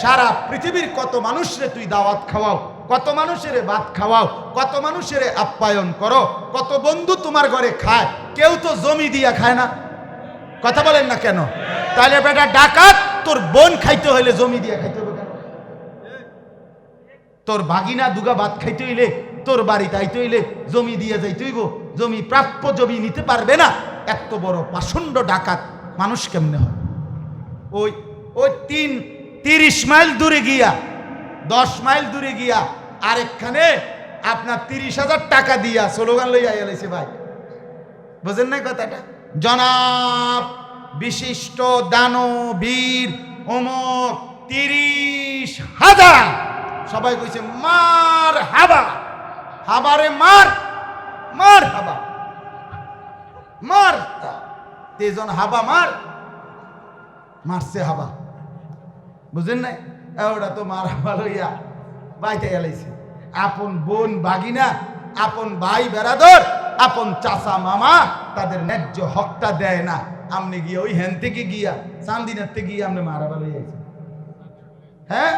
সারা পৃথিবীর কত মানুষরে তুই দাওয়াত খাওয়াও, কত মানুষের ভাত খাওয়াও, কত মানুষের আপ্যায়ন করো, কত বন্ধু তোমার ঘরে খায়, কেউ তো জমি দিয়া খায় না। কথা বলেন না কেন? তাহলে বেটা ডাকাত, তোর বোন খাইতে হইলে জমি দিয়া খাইতে হবে কেন? তোর ভাগিনা দুগা ভাত খাইতে হইলে, তোর বাড়িতে আইতে হইলে জমি দিয়ে যাইতে হইব। জমি প্রাপ্য জমি নিতে পারবে না, এত বড় পাষণ্ড ডাকাত মানুষ কেমনে হয়? ওই 30 মাইল দূরে গিয়া, 10 মাইল দূরে গিয়া আরেকখানে আপনার 30,000 টাকা দিয়া স্লোগান লইয়া এলাইছে ভাই। বুঝেন নাই কথাটা? জনাব বিশিষ্ট দানবীর অমক 30,000, সবাই কইছে মার হাবা, হাবারে মার, মার হাবা, মার। তেজন হাবা মার, মারছে হাবা। বুঝেন নাই? ওটা তো মার হাবা লইয়া বাইতে এলাইছে। আপন বোন বাগিনা, আপন ভাই বেড়াদর, আপন চাচা মামা, তাদের ন্যায্য হকটা দেয় না। আমনে গিয়ে ওই হ্যান থেকে গিয়া চান্দিনাতে গিয়ে আপনি মারাবা লই আইছেন। হ্যাঁ,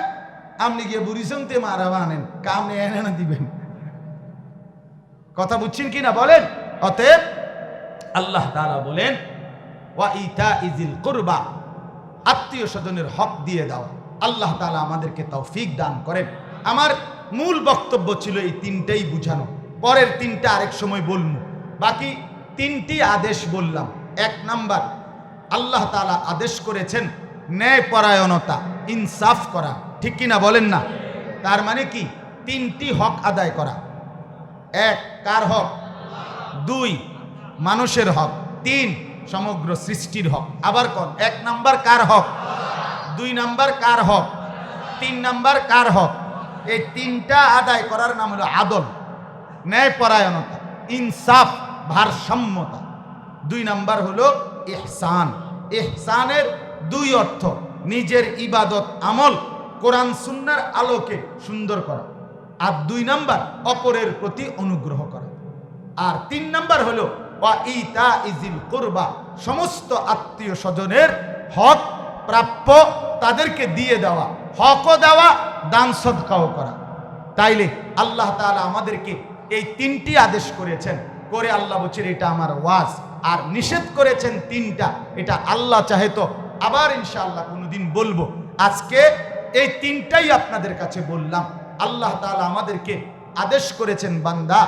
আপনি গিয়ে বুড়িসংতে মারাবা আনেন, কামনে এনে না দিবেন। কথা বুঝছেন কিনা বলেন? অতএব আল্লাহ তাআলা বলেন ওয়া ইতাইজিল কুরবা, আত্মীয় স্বজনের হক দিয়ে দাও। আল্লাহ তাআলা আমাদেরকে তৌফিক দান করেন। আমার মূল বক্তব্য ছিল এই 3টাই বুঝানো, পরের 3টা আরেক সময় বলবো। বাকি 3টি আদেশ বললাম। 1 নাম্বার, আল্লাহ তাআলা আদেশ করেছেন ন্যায়পরায়ণতা, ইনসাফ করা, ঠিক কিনা বলেন না? তার মানে কি? 3টি হক আদায় করা। 1 কার হক? 2 মানুষের হক, 3 সমগ্র সৃষ্টির হক। আবার কোন? 1 নাম্বার কার হক, 2 নাম্বার কার হক, 3 নাম্বার কার হক? এই 3টা আদায় করার নাম হলো আদল, ন্যায়পরায়ণতা, ইনসাফ, ভারসাম্যতা। 2 নাম্বার হলো ইহসান, ইহসানের দুই অর্থ, নিজের ইবাদত আমল কোরআন সুন্নাহর আলোকে সুন্দর করা, আর 2 নাম্বার অপরের প্রতি অনুগ্রহ করা, আর 3 নাম্বার হলো ওয়া ইতাইজিল কুরবা, সমস্ত আত্মীয় স্বজনের হক প্রাপ্য তাদেরকে দিয়ে দেওয়া, হকও দেওয়া, দান সদকাও করা। তাইলে আল্লাহ তাআলা আমাদেরকে এই 3টি আদেশ করেছেন, করে আল্লাহ বলছেন এটা আমার ওয়াজ, আর নিষেধ করেছেন 3টা, এটা আল্লাহ চাহে তো আবার ইনশাআল্লাহ কোনোদিন বলবো। আজকে এই 3টাই আপনাদের কাছে বললাম। আল্লাহ তাআলা আমাদেরকে আদেশ করেছেন বান্দা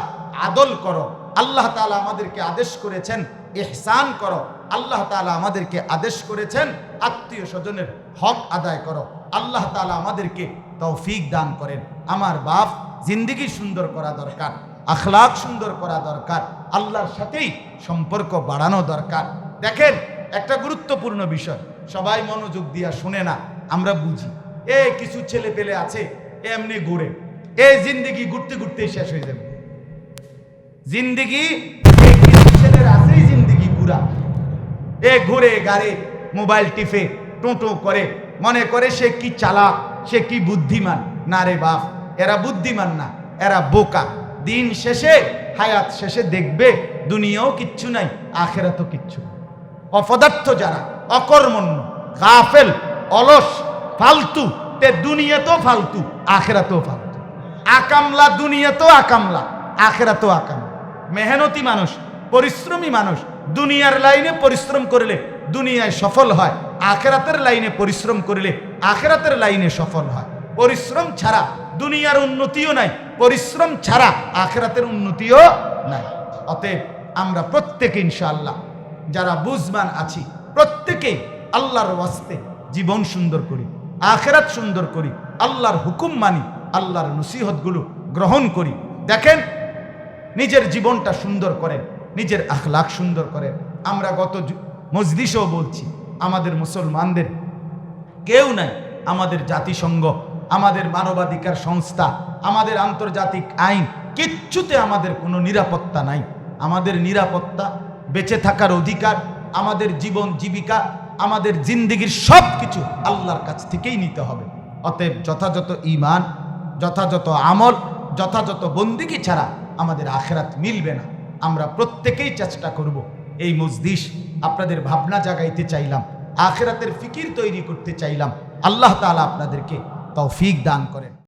আদল করো, আল্লাহ তাআলা আমাদেরকে আদেশ করেছেন ইহসান করো, আল্লাহ তাআলা আমাদেরকে আদেশ করেছেন আত্মীয় স্বজনের হক আদায় করো। আল্লাহ তাআলা আমাদেরকে তৌফিক দান করেন। আমার বাপ, জিন্দেগি সুন্দর করা দরকার, আখলাক সুন্দর করা দরকার, আল্লাহর সাথেই সম্পর্ক বাড়ানো দরকার। দেখেন একটা গুরুত্বপূর্ণ বিষয়, সবাই মনোযোগ দিয়া শুনে না, আমরা বুঝি। কিছু ছেলে পেলে আছে এমনি ঘুরে, জিন্দেগি ঘুরতে ঘুরতেই শেষ হয়ে যাবে। জিন্দেগি কিছু ছেলের আছেই জিন্দেগি ঘুরা, ঘুরে গাড়ি মোবাইল টিপে টোটো করে, মনে করে সে কি চালাক, সে কি বুদ্ধিমান। না রে বাপ, এরা বুদ্ধিমান না, এরা বোকা। দিন শেষে, হায়াত শেষে দেখবে দুনিয়াও কিচ্ছু নাই, আখেরাতও কিচ্ছু নাই। অপদার্থ যারা, অকর্মণ্য, গাফেল, অলস, ফালতু, তে দুনিয়াতেও ফালতু, আখেরাতেও ফালতু। আকামলা, দুনিয়াতেও আকামলা, আখেরাতেও আকামলা। মেহনতি মানুষ, পরিশ্রমী মানুষ দুনিয়ার লাইনে পরিশ্রম করলে দুনিয়ায় সফল হয়, আখেরাতের লাইনে পরিশ্রম করলে আখেরাতের লাইনে সফল হয়। পরিশ্রম ছাড়া দুনিয়ার উন্নতিও নাই, পরিশ্রম ছাড়া আখেরাতের উন্নতিও নাই। অতএব আমরা প্রত্যেকে ইনশাআল্লাহ যারা বুঝবান আছি, প্রত্যেকে আল্লাহর ওয়াস্তে জীবন সুন্দর করি, আখেরাত সুন্দর করি, আল্লাহর হুকুম মানি, আল্লাহর নসিহতগুলো গ্রহণ করি। দেখেন, নিজের জীবনটা সুন্দর করেন, নিজের আখলাক সুন্দর করেন। আমরা গত মজলিসেও বলছি, আমাদের মুসলমানদের কেউ নাই, আমাদের জাতিসংঘ, আমাদের মানবাধিকার সংস্থা, আমাদের আন্তর্জাতিক আইন, কিচ্ছুতে আমাদের কোনো নিরাপত্তা নাই। আমাদের নিরাপত্তা, বেঁচে থাকার অধিকার, আমাদের জীবন জীবিকা, আমাদের জিন্দেগির সব কিছু আল্লাহর কাছ থেকেই নিতে হবে। অতএব যথাযথ ঈমান, যথাযথ আমল, যথাযথ বন্দেগী ছাড়া আমাদের আখেরাত মিলবে না। আমরা প্রত্যেকেই চেষ্টা করব। এই মজলিস আপনাদের ভাবনা জাগাইতে চাইলাম, আখেরাতের ফিকির তৈরি করতে চাইলাম। আল্লাহ তাআলা আপনাদেরকে তৌফিক দান করেন।